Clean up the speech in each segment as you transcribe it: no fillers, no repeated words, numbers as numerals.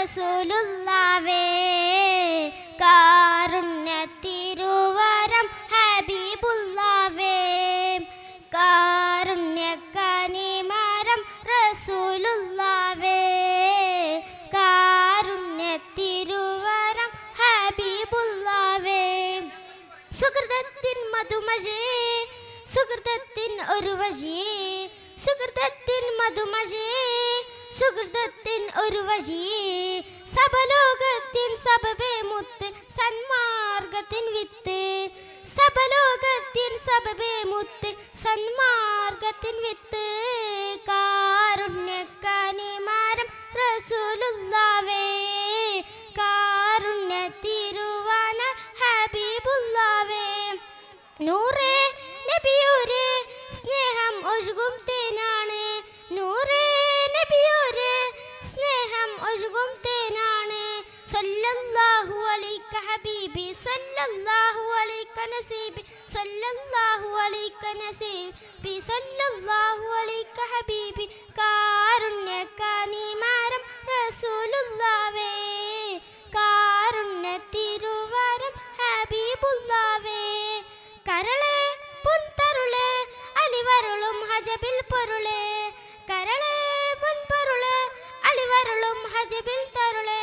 റസൂലുള്ളാവേ കാരുണ്യത്തിരുവരം ഹബീബുള്ളാവേ കാരുണ്യക്കനിമരം റസൂലുള്ളാവേ കാരുണ്യത്തിരുവരം ഹബീബുള്ളാവേ സുഹൃതത്തിൻ മധുമഴേ സുഹൃതത്തിൻ ഒരു വഴി സുഹൃതത്തിൻ മധുമഴേ സുഹൃതത്തിൻ ഒരു വഴി സബലോകത്തിൻ സബബേ മുത്ത് സന്മാർഗത്തിൻ വിത്ത് സബലോകത്തിൻ സബബേ മുത്ത് സന്മാർഗത്തിൻ വിത്ത് കാരുണ്യക്കനിമരം റസൂലുള്ളാവേ കാരുണ്യത്തിരുവന ഹബീബുള്ളാവേ നൂറേ നബിയൂരേ സ്നേഹം ഒഴുകും തേനാണ് നൂറേ നബിയൂരേ സ്നേഹം ഒഴുകും തേനാണ് സല്ലല്ലാഹു അലൈക ഹബീബി സല്ലല്ലാഹു അലൈക നസീബി സല്ലല്ലാഹു അലൈക നസീബി സല്ലല്ലാഹു അലൈക ഹബീബി കാരുണ്യക്കനിമരം റസൂലുള്ളാവേ കാരുണ്യത്തിരുവരം ഹബീബുള്ളാവേ കരളേ പൊൻതരുളേ അലിവരുളും ഹജബിൽ പൊരുളേ കരളേ പൊൻപൊരുളേ അലിവരുളും ഹജബിൽ തരുളേ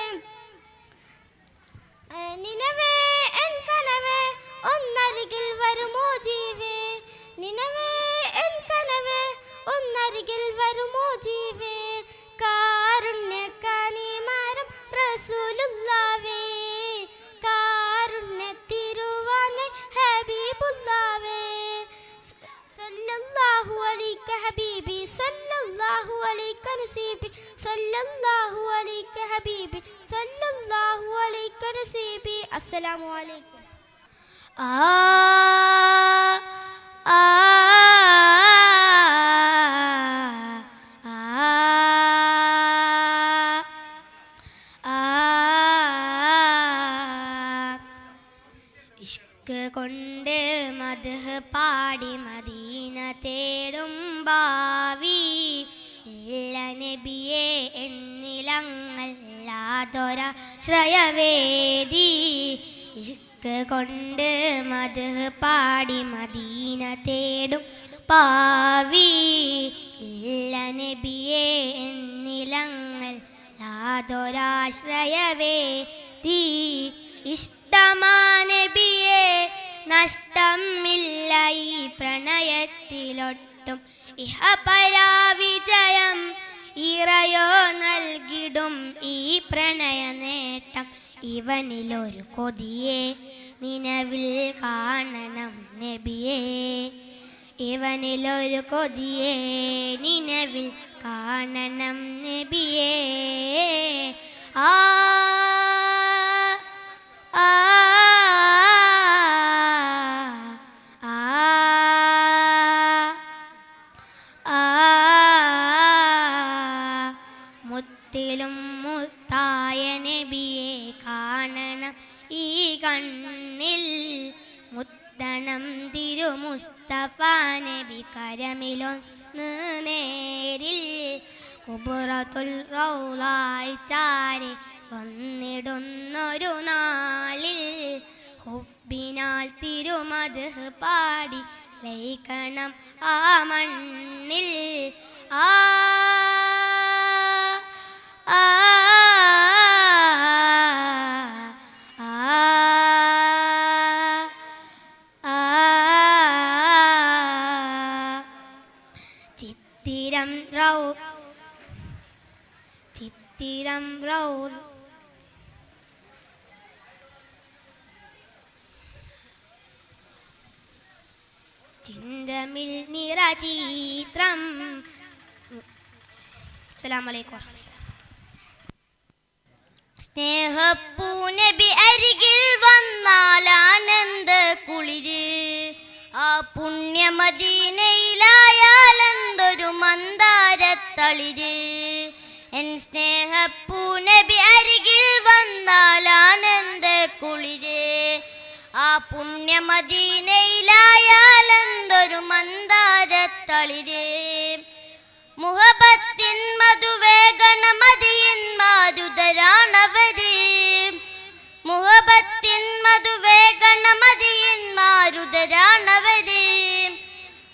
നിനവേ എൻ കനവേ ഒന്നരികിൽ വരുമോ ജീവേ നിനവേ എൻ കനവേ ഒന്നരികിൽ വരുമോ ജീവേ കാരുണ്യക്കനിമരം റസൂലുള്ളാവേ കാരുണ്യത്തിരുവന ഹബീബുള്ളാവേ സല്ലല്ലാഹു അലൈക ഹബീബി സല്ലല്ലാഹു അലൈക നസീബി സല്ലല്ലാഹു അലൈക ഹബീബി സല്ലല്ലാഹു അലൈക നസീബി അസ്സലാമു അലൈക്കും ഇഷ്ക് കൊണ്ട് മദ്ഹ് പാടി മദീന തേടും ഭാവി ഇല്ല നബിയെ എന്നിലങ്ങല്ലാതൊരാശ്രയവേദി ഇഷ്ക് കൊണ്ട് മദ്ഹ് പാടി മദീന തേടും പാവി ഇല്ല നബിയെ എന്നിലങ്ങല്ലാതൊരാശ്രയവേദി ഇഷ്ടമാ നബിയെ നഷ്ടമില്ല ഈ പ്രണയത്തിലൊട്ടും ഇഹപരാവിജയം ഇറയോ നൽകിടും ഈ പ്രണയ നേട്ടം ഇവനിലൊരു കൊതിയെ നിലവിൽ കാണണം നബിയെ ഇവനിലൊരു കൊതിയെ നിലവിൽ കാണണം നബിയെ ആ മുത്തിലും മുത്തായ നബിയെ കാണണം ഈ കണ്ണിൽ മുത്തണം തിരു മുസ്തഫ നബി കരമിലൊന്ന് നേരിൽ കുബറത്തുൽ റൗളായി ചാരി വന്നിടുന്നൊരു നാളിൽ ഹുബ്ബിനാൽ തിരുമദ്ഹ് പാടി ലയിക്കണം ആ മണ്ണിൽ ആ ആ ചിത്തിരം റൗ ചിന്തമിൽ നിറചിത്രം. അസ്സലാമു അലൈക്കും. സ്നേഹപ്പൂനബി അരികിൽ വന്നാൽ ആനന്ദ കുളിര്, ആ പുണ്യമദീനയിലായാൽ എന്തൊരു മന്ദാരത്തളിര്. എൻ സ്നേഹപ്പൂനബി അരികിൽ വന്നാൽ ആനന്ദ കുളിര്, ആ പുണ്യമദീനയിലായാൽ എന്തൊരു മന്ദാരത്തളിര്. മുഹബത്തിൻ മധുവേഗണ മതിയിൻ മാരുതരാണ മുഹബത്തിൻ മധുവേഗണമതിയന്മാരുതരാണവര്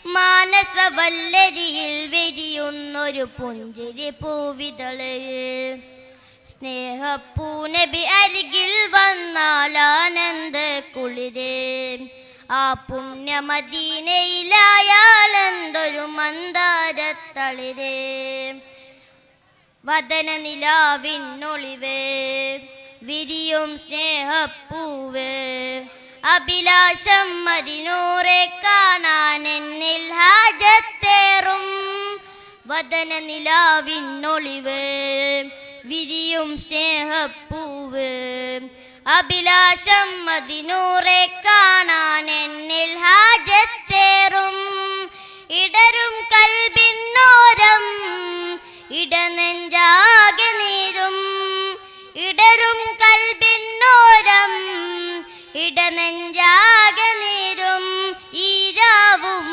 മാനസവല്ലരിയിൽ വിരിയുന്നൊരു പുഞ്ചിരി പൂവിതള് സ്നേഹപ്പൂനബി അരികിൽ വന്നാൽ ആനന്ദ കുളിര് ആ പുണ്യമദീനയിലായാലെന്തൊരു മന്ദാരത്തളിര് വദന നിലാവിന്നൊളിവ് വിരിയും സ്നേഹപ്പൂവ് അഭിലാഷം മദിനൂറെ കാണാൻ എന്നിൽ ഹാജത്തേറും വദന നിലാവിന്നൊളിവ് വിരിയും സ്നേഹപ്പൂവ് അഭിലാഷം മദിനൂറെ കാണാൻ എന്നിൽ ഹാജത്തേറും ഇടരും കൽബിന്നോരം ഇടനെഞ്ചാകെ നീരും ഇടരും കൽബിന്നോരം ഇടനെഞ്ചാകെ നീരും ഈരാവും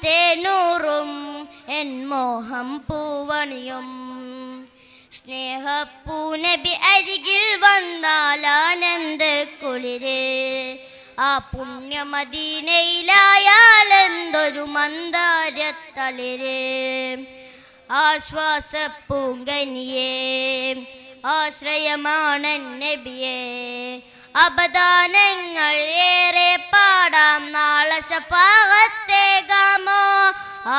തേനൂറും എൻ മോഹം പൂവണിയും സ്നേഹപ്പൂനബി അരികിൽ വന്നാൽ ആനന്ദ കുളിര് ആ പുണ്യമദീനയിലായാലെന്തൊരു മന്ദാരത്തളിര് ആശ്വാസപ്പൂങ്കനിയേ ആശ്രയമാണ് നബിയേ അപദാനങ്ങൾ ഏറെ പാടാം നാളെ ശഫാഅത്തേകാമോ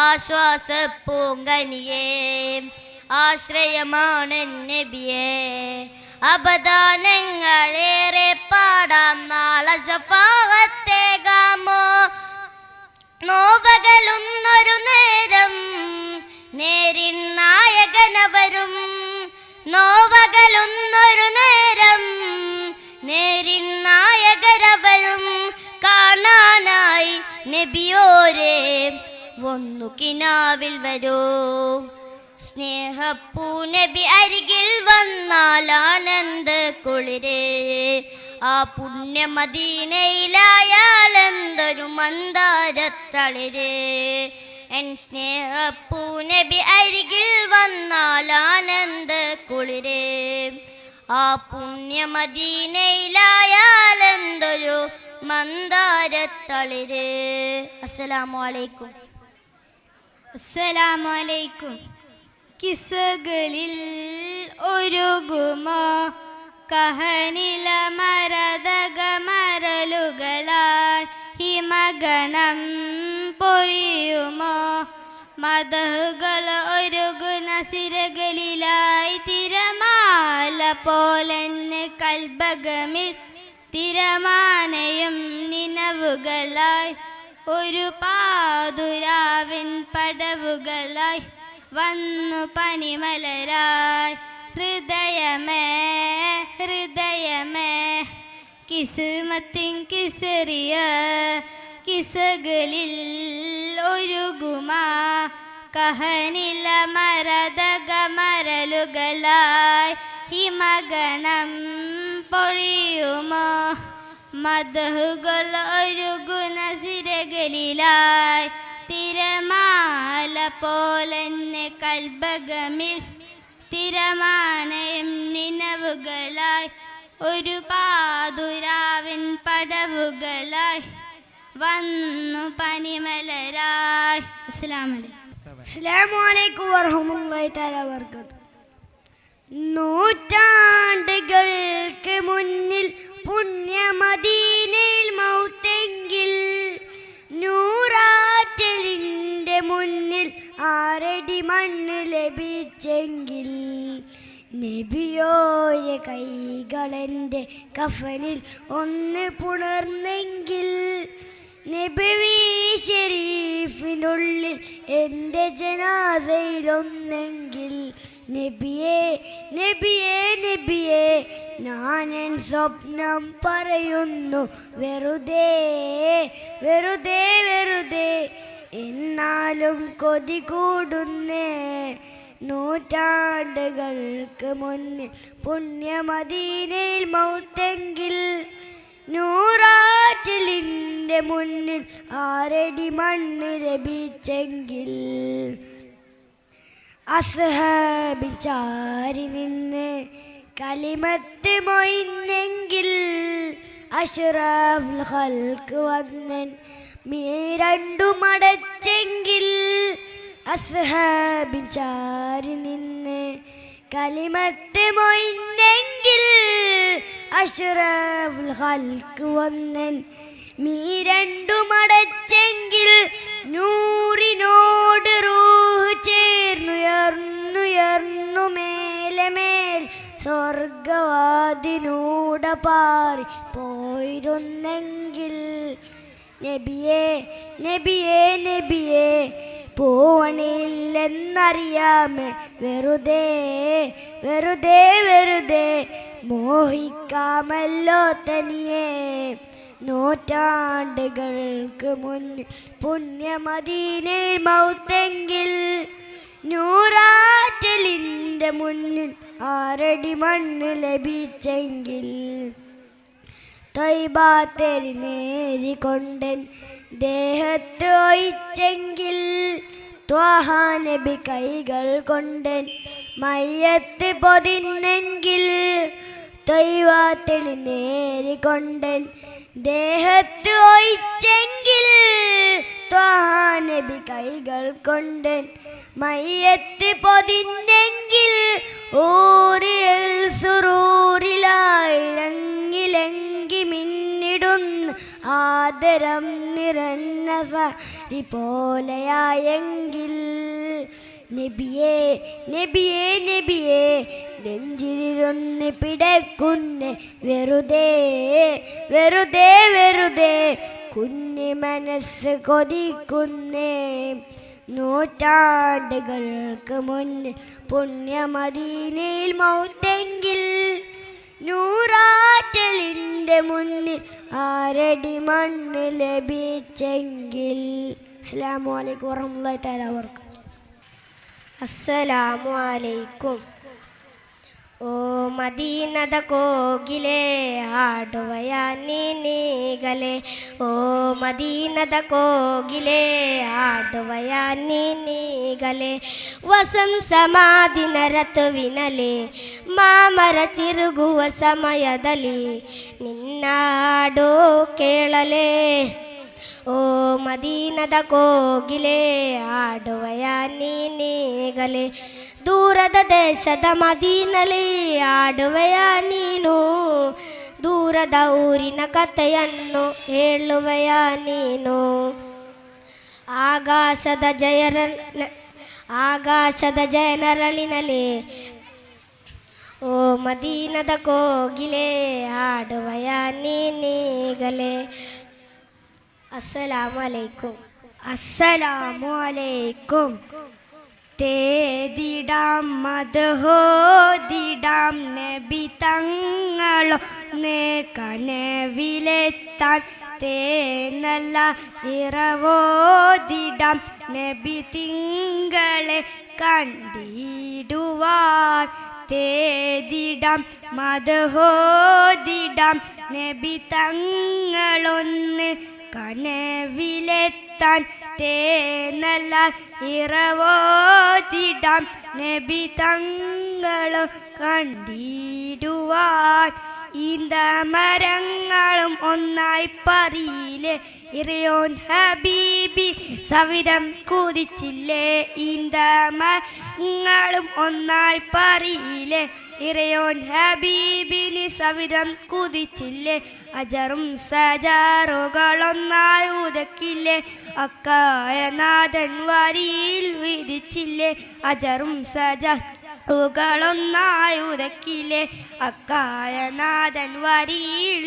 ആശ്വാസപ്പൂങ്കനിയേ ആശ്രയമാണ് നബിയേ അപദാനങ്ങൾ ഏറെ പാടാം നാളെ ശഫാഅത്തേകാമോ നോവകളുന്നൊരു നേരം നേരിൻ നായകനവരും നോവകളുന്നൊരു നേരം നേരിൻ നായകരവരും കാണാനായി നബിയോരെ ഒന്നു കിനാവിൽ വരൂ സ്നേഹപ്പൂനബി അരികിൽ വന്നാൽ ആനന്ദ കുളിര് ആ പുണ്യമദീനയിലായാലെന്തൊരു മന്ദാരത്തളിര് എൻ സ്നേഹപ്പൂനബി അരികിൽ വന്നാൽ ആനന്ദ കുളിര് ആ പുണ്യമദീനയിലായാലെന്തൊരു മന്ദാരത്തളിര് അസ്സലാമു അലൈക്കും. അസ്സലാമു അലൈക്കും. കിസ്സകളിൽ ഒരുകുമോ കഹനില മരതക മരലുകളാൽ ഹിമഗണം പൊഴിയുമോ മദഹുകൾ ഒരുകുന്ന സിരകളിലായി തിരമാല പോലെന്ന് കൽബകമിൽ തിരമാനയും നിനവുകളായി ഒരു പാതുരാവിൻ പടവുകളായി വന്നു പനിമലരായി ഹൃദയമേ ഹൃദയമേ കിസ്മത്തിൻ കിസറിയ കിസകളിൽ ഒരുകുമാ കഹനില മരതക മരലുകളായി ഹിമഗണം പൊഴിയുമോ മദഹുകൾ ഒരുകുന്ന സിരകളിലായി തിരമാല പോലെന്നെ കൽബകമിൽ തിരമാനയും നിനവുകളായി ഒരു പാതുരാവിൻ പടവുകളായി വന്നു പനിമലരായി. അസ്സലാമു അലൈക്കും വറഹ്മത്തുള്ളാഹി തആല വബറകാതുഹു. നൂറ്റാണ്ടുകൾക്ക് മുന്നിൽ പുണ്യമദീനയിൽ മൗത്തെങ്കിൽ നൂറാറ്റലിൻ്റെ മുന്നിൽ ആറടി മണ്ണ് ലഭിച്ചെങ്കിൽ നബിയോരെ കൈകളെൻ്റെ കഫനിൽ ഒന്ന് പുണർന്നെങ്കിൽ നബവി ഷരീഫിനുള്ളിൽ എൻ്റെ ജനാസയിലൊന്നെങ്കിൽ നബിയേ നബിയേ നബിയേ ഞാനെൻ സ്വപ്നം പറയുന്നു വെറുതെ വെറുതെ വെറുതെ എന്നാലും കൊതി കൂടുന്നേ നൂറ്റാണ്ടുകൾക്ക് മുന്നിൽ പുണ്യമദീനയിൽ മൗത്തെങ്കിൽ നൂറാറ്റിലിൻ്റെ മുന്നിൽ ആറടി മണ്ണ് ലഭിച്ചെങ്കിൽ അസ്ഹാബിൻ ചാരി നിന്ന് കലിമത്ത് മൊയ്ന്നെങ്കിൽ അഷ്റഫുൽ ഖൽക്ക് വന്നൻ മീരണ്ടു മടച്ചെങ്കിൽ അസ്ഹാബിൻ ചാരി നിന്ന് കലിമത്ത് മൊയ്ന്നെങ്കിൽ അഷ്റഫുൽ ഖൽക്ക് വന്നൻ മീരണ്ടു മടച്ചെങ്കിൽ നൂറിനോട് റൂഹ് ചേർന്നുയർന്നുയർന്നു മേലെ മേൽ സ്വർഗവാതിനൂട പാറി പോയിരുന്നെങ്കിൽ നബിയേ നബിയേ നബിയേ പോവണില്ലെന്നറിയാമേ വെറുതെ വെറുതെ വെറുതെ മോഹിക്കാമല്ലോ തനിയെ നൂറ്റാണ്ടുകൾക്ക് മുന്നിൽ പുണ്യമദീനയിൽ മൗത്തെങ്കിൽ നൂറാറ്റലിൻ്റെ മുന്നിൽ ആറടി മണ്ണ് ലഭിച്ചെങ്കിൽ തൊയ്ബാത്തെരി നേരിക്കൊണ്ടൻ ദേഹത്ത് ഒഴിച്ചെങ്കിൽ ത്വാഹാ നബി കൈകൾ കൊണ്ടൻ മയ്യത്ത് പൊതിന്നെങ്കിൽ തൊയ്വാത്തെളി നേരിക്കൊണ്ടൻ ദേഹത്ത് ഒഴിച്ചെങ്കിൽ ത്വാഹാ നബി കൈകൾ കൊണ്ടൻ മയ്യത്ത് പൊതിന്നെങ്കിൽ ഊരിൽ സുറൂരിലായിരങ്ങിലെങ്കി മിന്നിടുന്ന ആദരം നിറഞ്ഞ സാരി പോലെയായെങ്കിൽ നബിയേ നബിയേ നബിയേ നെഞ്ചിലിരുന്ന് പിടക്കുന്നേ വെറുതെ വെറുതെ വെറുതെ കുഞ്ഞി മനസ്സ് കൊതിക്കുന്നേ നൂറ്റാണ്ടുകൾക്ക് മുന്നിൽ പുണ്യമദീനയിൽ മൗത്തെങ്കിൽ നൂറാറ്റലിൻ്റെ മുന്നിൽ ആറടി മണ്ണ് ലഭിച്ചെങ്കിൽ. അസ്സലാമു അലൈക്കും വറഹ്മത്തുള്ളാഹി തആല വബറകാതുഹു. അസ്സലാമു അലൈക്കും. ഓ മദീനದ ಕೋಗಿಲೆ ಹಾಡುವಯ ನೀನೀಗಲೇ, ಓ ಮದೀನದ ಕೋಗಿಲೆ ಹಾಡುವಯ ನೀನೀಗಲೇ, ವಸಂ ಸಮಾಧಿನ ರತುವಿನಲೆ ಮಾಮರ ಚಿರುಗುವ ಸಮಯದಲ್ಲಿ ನಿನ್ನ ಹಾಡು ಕೇಳಲೇ. ಓ ಮದೀನದ ಕೋಗಿಲೆ ಹಾಡುವಯ ನೀನೀಗಲೇ, ದೂರದ ದೇಶದ ಮದೀನಲಿ ಆಡುವೆಯ ನೀನು, ದೂರದ ಊರಿನ ಕಥೆಯನ್ನು ಹೇಳುವೆಯ ನೀನು. ಆಕಾಶದ ಜಯನರಳಿನಲಿ ಓ ಮದೀನದ ಕೋಗಿಲೆ ಆಡುವೆಯ ನೀನೀಗಲೇ. അസ്സലാമു അലൈക്കും. അസ്സലാമു അലൈക്കും. തേതിടാം മദ്ഹോദിടാം നബി തങ്ങളൊന്ന് കനവിലെത്താൻ, തേനല്ല ഇറവോദിടാം നബി തിങ്കളെ കണ്ടിടുവാൻ. തേതിടാം മദ്ഹോദിടാം നബി തങ്ങളൊന്ന് കനവിലെത്താൻ, തേനല്ല ഇറവോതിടാം നബി തങ്ങളും കണ്ടിടുവാൻ. ഈന്തമരങ്ങളും ഒന്നായി പറയില്ലേ ഇറയോൻ ഹബീബി സവിധം കുതിച്ചില്ലേ. ഈന്തമരങ്ങളും ഒന്നായി പറയില്ലേ ഇറയോൻ ഹബീബിന് സവിധം കുതിച്ചില്ലേ. അജറും സജാറുകളൊന്നായി ഉദക്കില്ലേ അക്കായ നാഥൻ വരിയിൽ വിധിച്ചില്ലേ. അജറും സജാറുകളൊന്നായി ഉദക്കില്ലേ അക്കായ നാഥൻ വരിയിൽ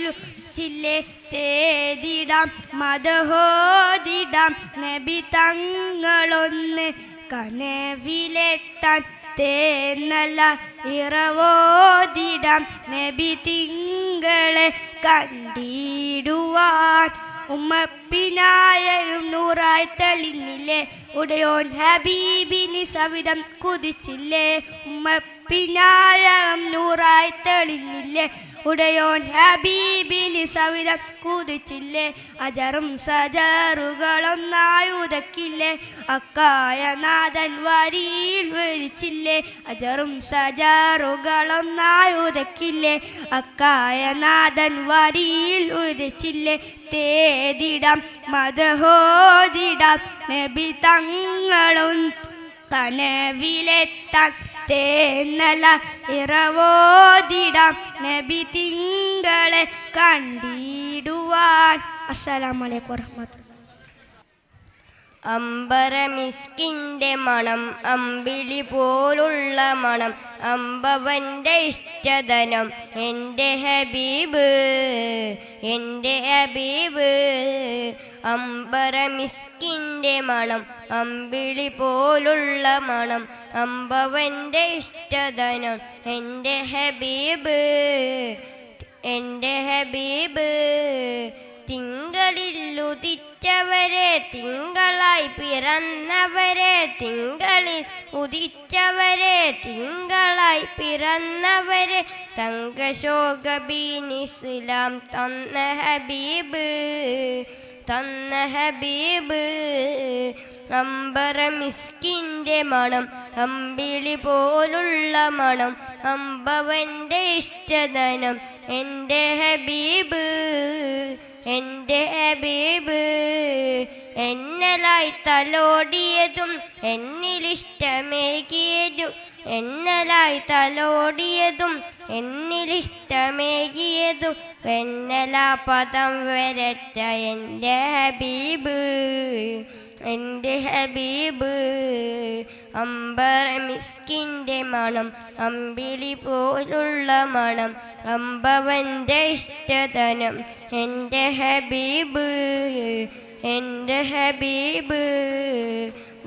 ചില്ലേ. തേതിടാം മദ്ഹോദിടാം നബി തങ്ങളൊന്ന് കനവിലെത്താൻ, തേനല്ല ഇറവോദിടാം നബി തിങ്കളെ കണ്ടിടുവാൻ. ഉമ്മപ്പിനായും നൂറായി തെളിഞ്ഞില്ലേ ഉടയോൻ ഹബീബിന് സവിധം കുതിച്ചില്ലേ. പിന്നായം നൂറായി തെളിഞ്ഞില്ലേ ഉടയോൻ ഹബീബിന് സവിധം കുതിച്ചില്ലേ അജറും സജറുകളൊന്നായി ഉദക്കില്ലേ അക്കായ നാഥൻ വരിയിൽ വിരിച്ചില്ലേ അജറും സജറുകളൊന്നായി ഉദക്കില്ലേ അക്കായ നാഥൻ വരിയിൽ ഉദിച്ചില്ലേ തേതിടാം മദഹോദിടാം നബി തങ്ങളും കനവിലെത്താൻ തേന്നല ഇറവോദിടാം നബി തിങ്കളെ കണ്ടിടുവാൻ. അസ്സലാമു അലൈക്കും വറഹ്മത്തുള്ളാഹി. അമ്പരമിസ്കിൻ്റെ മണം അമ്പിളി പോലുള്ള മണം അമ്പവൻ്റെ ഇഷ്ടധനം എൻ്റെ ഹബീബ് എൻ്റെ ഹബീബ്. അമ്പരമിസ്കിൻ്റെ മണം അമ്പിളി പോലുള്ള മണം അമ്പവൻ്റെ ഇഷ്ടധനം എൻ്റെ ഹബീബ് എൻ്റെ ഹബീബ്. തിങ്കളിലുദിച്ചവരെ തിങ്കളായി പിറന്നവരെ തിങ്കളിൽ ഉദിച്ചവരെ തിങ്കളായി പിറന്നവരെ തങ്കശോകബീൻ ഇസ്ലാം തന്ന ഹബീബ് തന്ന ഹബീബ്. അമ്പരമിസ്കിൻ്റെ മണം അമ്പിളി പോലുള്ള മണം അമ്പവൻ്റെ ഇഷ്ടധനം എൻ്റെ ഹബീബ് എൻ്റെ ഹബീബ്. എന്നലായി തലോടിയതും എന്നിലിഷ്ടമേകിയതും എന്നലായി തലോടിയതും എന്നിലിഷ്ടമേകിയതും വെന്നലാ പദം വരച്ച എൻ്റെ ഹബീബ് എൻ്റെ ഹബീബ്. അമ്പരമിസ്കിൻ്റെ മണം അമ്പിളി പോലുള്ള മണം അമ്പവൻ്റെ ഇഷ്ടധനം എൻ്റെ ഹബീബ് എൻ്റെ ഹബീബ്.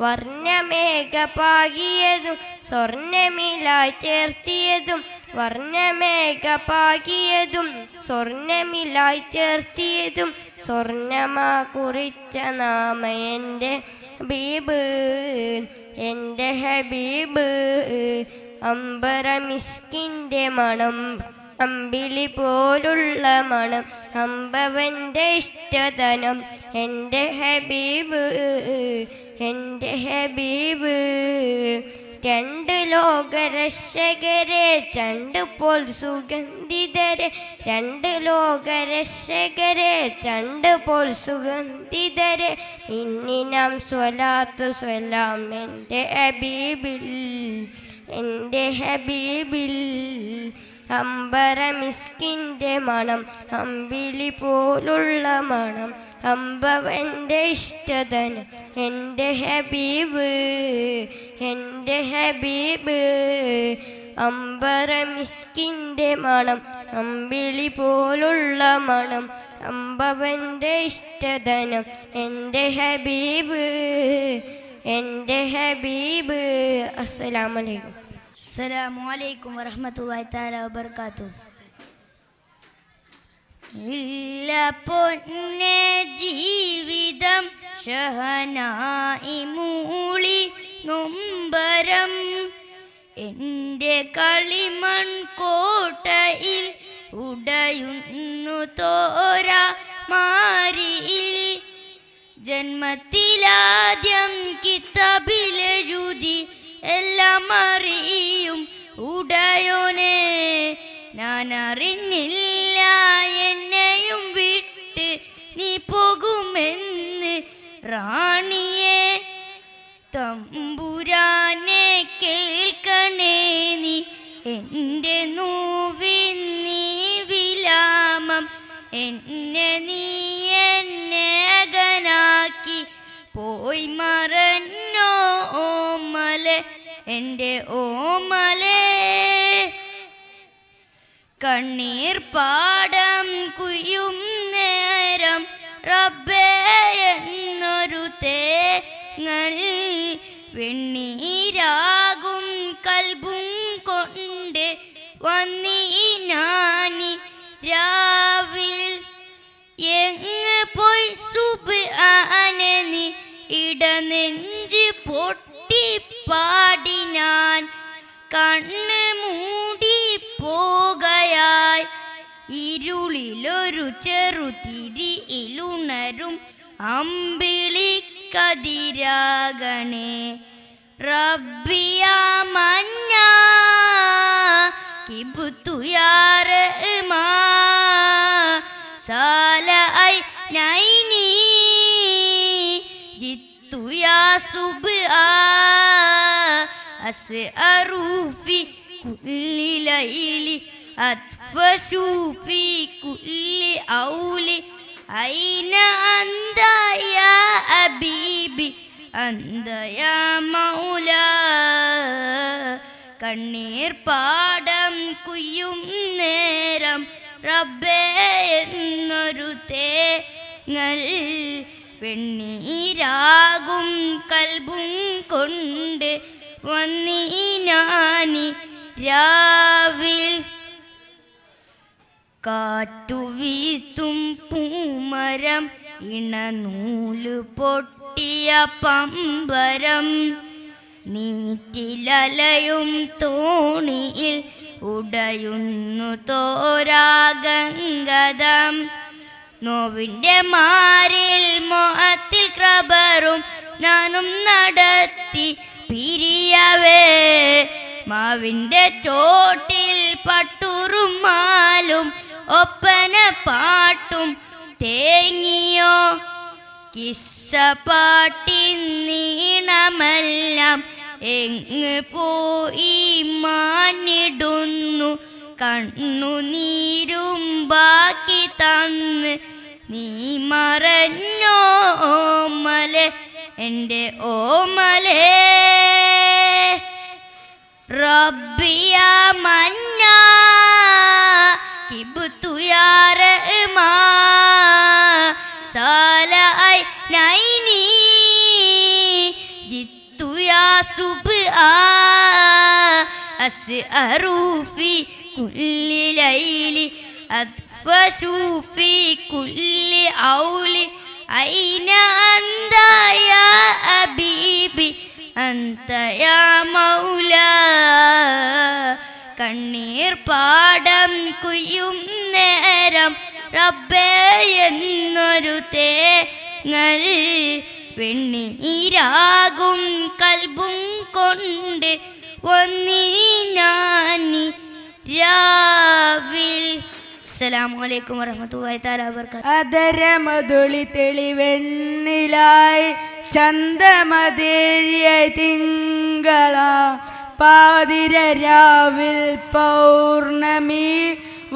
വർണ്ണമേഘപാകിയതും സ്വർണ്ണമിലായി ചേർത്തിയതും വർണ്ണമേഘപാകിയതും സ്വർണ്ണമിലായി ചേർത്തിയതും സ്വർണ്ണമാ കുറിച്ച നാമ എൻ്റെ ഹബീബ് എൻ്റെ ഹബീബ്. അമ്പരമിസ്കിൻ്റെ മണം അമ്പിളി പോലുള്ള മണം അമ്പവൻ്റെ ഇഷ്ടധനം എൻ്റെ ഹബീബ് എൻ്റെ ഹബീബ്. രണ്ട് ലോകരക്ഷകരെ ചണ്ട് പോൽ സുഗന്ധിതരെ രണ്ട് ലോകരക്ഷകരെ ചണ്ട് പോൽ സുഗന്ധിതരെ ഇന്നിനാം സ്വലാത്തു സ്വലാം എൻ്റെ ഹബീബിൽ എൻ്റെ ഹബീബിൽ. അമ്പരമിസ്കിൻ്റെ മണം അമ്പിളി പോലുള്ള മണം അമ്പവൻ്റെ ഇഷ്ടധനം എൻ്റെ ഹബീബ് എൻ്റെ ഹബീബ്. അമ്പരമിസ്കിൻ്റെ മണം അമ്പിളി പോലുള്ള മണം അമ്പവൻ്റെ ഇഷ്ടധനം എൻ്റെ ഹബീബ് എൻ്റെ ഹബീബ്. അസ്സലാമു അലൈക്കും. അസ്സലാമു അലൈക്കും വറഹ്മത്തുള്ളാഹി തആല വബറകാതുഹു. ഇല്ല പൊന്നെ ജീവിതം ഷഹനായി മൂളി നൊമ്പരം എൻ്റെ കളിമൺ കോട്ടയിൽ ഉടയുന്നു തോര മാരിയിൽ ജന്മത്തിലാദ്യം കിതാബിലെഴുതി എല്ലാം അറിയും ഉടയോനെ ഞാൻ അറിഞ്ഞില്ല എന്നെയും വിട്ട് നീ പോകുമെന്ന് റാണിയെ തമ്പുരാനെ കേൾക്കണേ നീ എൻ്റെ നോവിൻ നീ വിലാമം എന്നെ നീ എന്നെ അകനാക്കി പോയി മറഞ്ഞോ ഓമലെ എൻ്റെ ഓമലെ കണ്ണീർ പാടം കുയ്യും നേരം റബ്ബേ എന്നൊരു തേങ്ങൽ വെണ്ണീരാകും കൽബും കൊണ്ട് വന്നീ ഞാനി രാവിൽ എങ്ങ് പോയി സുബ്ഹാനെ നീ ഇടനെഞ്ച് പൊട്ടിപ്പാടിനാൻ കണ്ണ് മൂടി പോകയായി ഇരുളിലൊരു ചെറുതിരിയിലുണരും അമ്പിളിക്കതിരാകണേ റബ്ബിയ മന്നാ കിബുത്തു യാ റഹ്മാ സാലഅയ് നൈനി ജിത്തു യാ സുബ്ആ അസ്അറു ഫി കുല്ലി ലൈലി അത്ഫശു ഫി കുല്ലി ഔലി ഐന അന്ത യാ ഹബീബി അന്ത യാ മൗലാ കണ്ണീർ പാടം കുയ്യും നേരം റബ്ബേ എന്നൊരു തേങ്ങൽ വെണ്ണീരാകും കൽബും കൊണ്ട് വന്നീനാനി രാവിൽ കാറ്റു വീസ്തും പൂമരം ഇണനൂല് പൊട്ടിയ പമ്പരം നീറ്റിലലയും തോണിയിൽ ഉടയുന്നു തോരാഗംഗതം നോവിൻ്റെ മാറിൽ മോഹത്തിൽ ക്രബറും നാനും നടത്തി പിരിയവേ മാവിൻ്റെ ചോട്ടിൽ പട്ടുറുമാലും ഒപ്പന പാട്ടും തേങ്ങിയോ കിസ്സ പാട്ടിൻ നീണമെല്ലാം എങ്ങ് പോയി മാനിടുന്നു കണ്ണുനീരും ബാക്കി തന്ന് നീ മറഞ്ഞോ ഓമലെ എൻ്റെ ഓമലേ റബ്ബിയ മന്നാ കിബ്തു യാ റഹ്മാ സാലഅയ് നൈനി ജിത്തു യാ സുബ്ആ അസ്അറു ഫി കുല്ലി ലൈലി അത്ഫശു ഫി കുല്ലി ഔലി ഐന അന്ത യാ ഹബീബി അന്ത യാ മൗലാ കണ്ണീർ പാടം കുയ്യും നേരം റബ്ബേ എന്നൊരു തേങ്ങൽ വെണ്ണീരാകും കൽബും കൊണ്ട് വന്നീനാനി രാവിൽ. അസ്സലാമു അലൈക്കും വറഹ്മത്തുള്ളാഹി തആല വബറകാതുഹു. അതരമതുളി തെളിവെണ്ണിലായി ചന്തമതേരിയ തിങ്കള പാതിരരാവിൽ പൗർണമി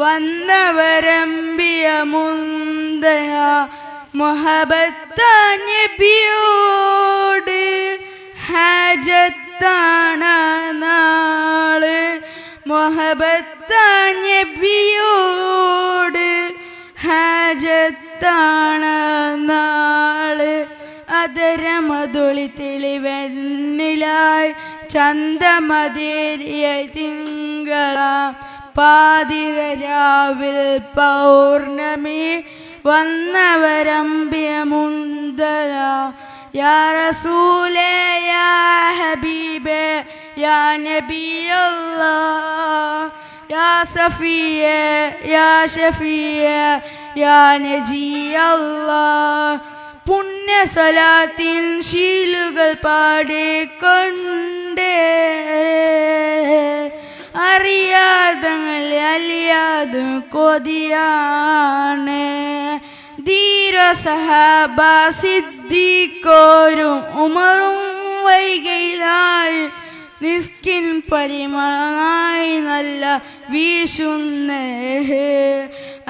വന്നവരമ്പിയ മുന്തയ മുഹബത്താഞ്ഞബിയോട് ഹാജത്താണ നാള് മുഹബത്താഞ്ഞബിയോട് ഹാജത്താണ നാള് അതരമതുളി തെളിവെണ്ണിലായി ചന്തമതേരിയ തിങ്കള പാതിരരാവിൽ പൗർണമി വന്നവരമ്പിയ മുന്തല യാ റസൂലേ യാ ഹബീബേ യാ നബിയല്ലാഹ് യാ സഫിയേ യാ ഷഫിയേ യാ നജിയല്ലാഹ് പുണ്യ സ്വലാത്തിൻ ശീലുകൾ പാടിക്കൊണ്ടേ അറിയാതങ്ങൾ അലിയാത് കൊതിയാണ് ധീര സഹാബ സിദ്ദീഖോരും ഉമറും വൈകയിലായി നിസ്കിൻ പരിമളമായി നല്ല വീശുന്നേ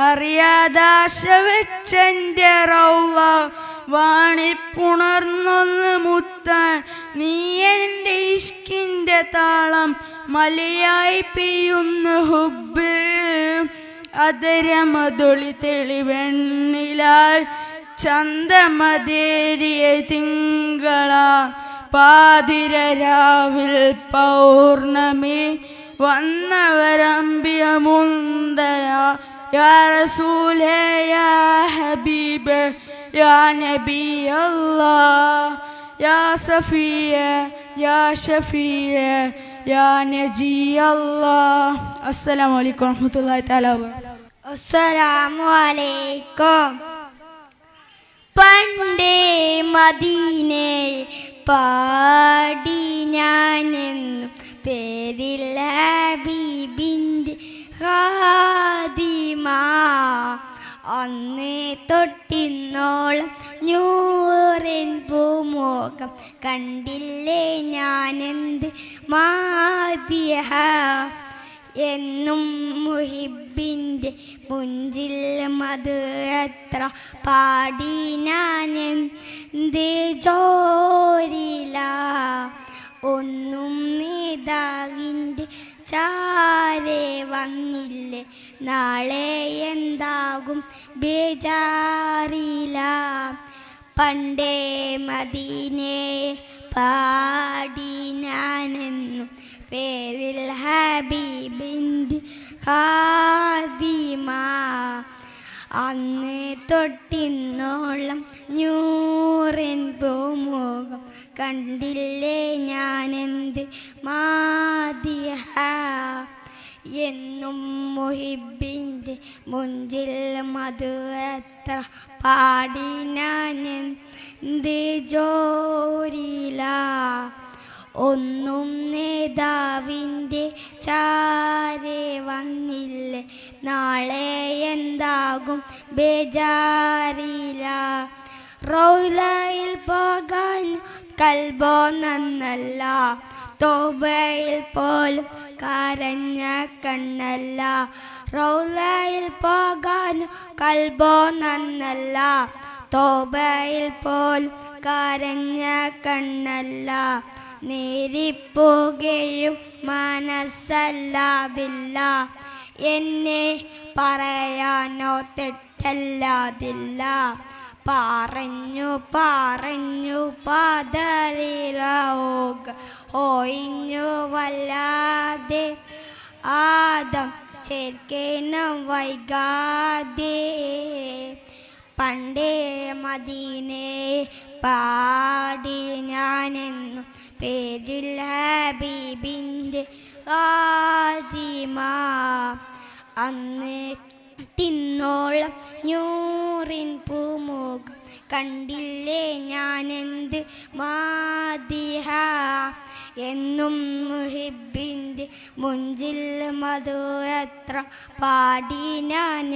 അറിയാതാശ വെച്ചെൻ്റെ റൗള വാണിപ്പുണർന്നൊന്ന് മുത്താൻ നീ എൻ്റെ ഇഷ്കിൻ്റെ താളം മലയായി പെയ്യുന്ന ഹുബ് അതരമതുളി തെളിവെണ്ണിലായി ചന്തമതേരിയ തിങ്കള പാതിരരാവിൽ പൗർണമി വന്നവരമ്പിയ മുന്തര യാ റസൂലേ യാ ഹബീബ് യാ നബിയല്ലാഹ് യാ സഫിയ യാ ഷഫിയ യാ നജി അല്ലാഹ്. അസ്സലാമു അലൈക്കും വറഹ്മത്തുള്ളാഹി തആല വബറകാതുഹു. അസ്സലാമു അലൈക്കും. പണ്ടേ മദീനെ പാടി ഞാനെന്നും പേരിൽ ഹബീബിൻ്റെ ഖാദിമ. അന്ന് തൊട്ടിന്നോളം നൂറിൻ പൂമുഖം കണ്ടില്ലേ ഞാനെന്ത് മാദിഹ. എന്നും മുഹിബിൻ്റെ മുഞ്ചിൽ മത് എത്ര പാടി ഞാനെന്ത് ജോരില. ഒന്നും നേതാവിൻ്റെ ചാരെ വന്നില്ലേ നാളെ എന്താകും ബേജാറില. പണ്ടേ മദീനെ പാടി ഞാനെന്നും പേരിൽ ഹബീബിൻ്റെ ഖാദിമ. അന്ന് തൊട്ടിന്നോളം നൂറിൻ പൂമുഖം കണ്ടില്ലേ ഞാനെന്ത് മാദിഹ. എന്നും മുഹിബിൻ്റെ മുഞ്ചിൽ മധു എത്ര പാടി ഞാനെന്ത് ജോരില. ഒന്നും നേതാവിൻ്റെ ചാരെ വന്നില്ലേ നാളെ എന്താകും ബേജാറില. റൗലയിൽ പോകാൻ കൽബോ നന്നല്ല, തോബയിൽ പോലും കരഞ്ഞ കണ്ണല്ല. റൗലയിൽ പോകാൻ കൽബോ നന്നല്ല, തോബയിൽ പോലും കരഞ്ഞ കണ്ണല്ല. നേരിപ്പോകുകയും മനസ്സല്ലാതില്ല, എന്നെ പറയാനോ തെറ്റല്ലാതില്ല. പറഞ്ഞു പറഞ്ഞു പതറിറോക ഒഴിഞ്ഞു വല്ലാതെ ആദം ചേർക്കണം വൈകാതെ. പണ്ടേ മദീനെ പാടി ഞാനെന്നും പേരിൽ ഹബീബിൻ്റെ ഖാദിമ. അന്ന് തിന്നോളം നൂറിൻ പൂമുഖം കണ്ടില്ലേ ഞാനെന്ത് മാദിഹ. എന്നും മുഹിബിൻ്റെ മുഞ്ചിൽ മധു എത്ര പാടി ഞാൻ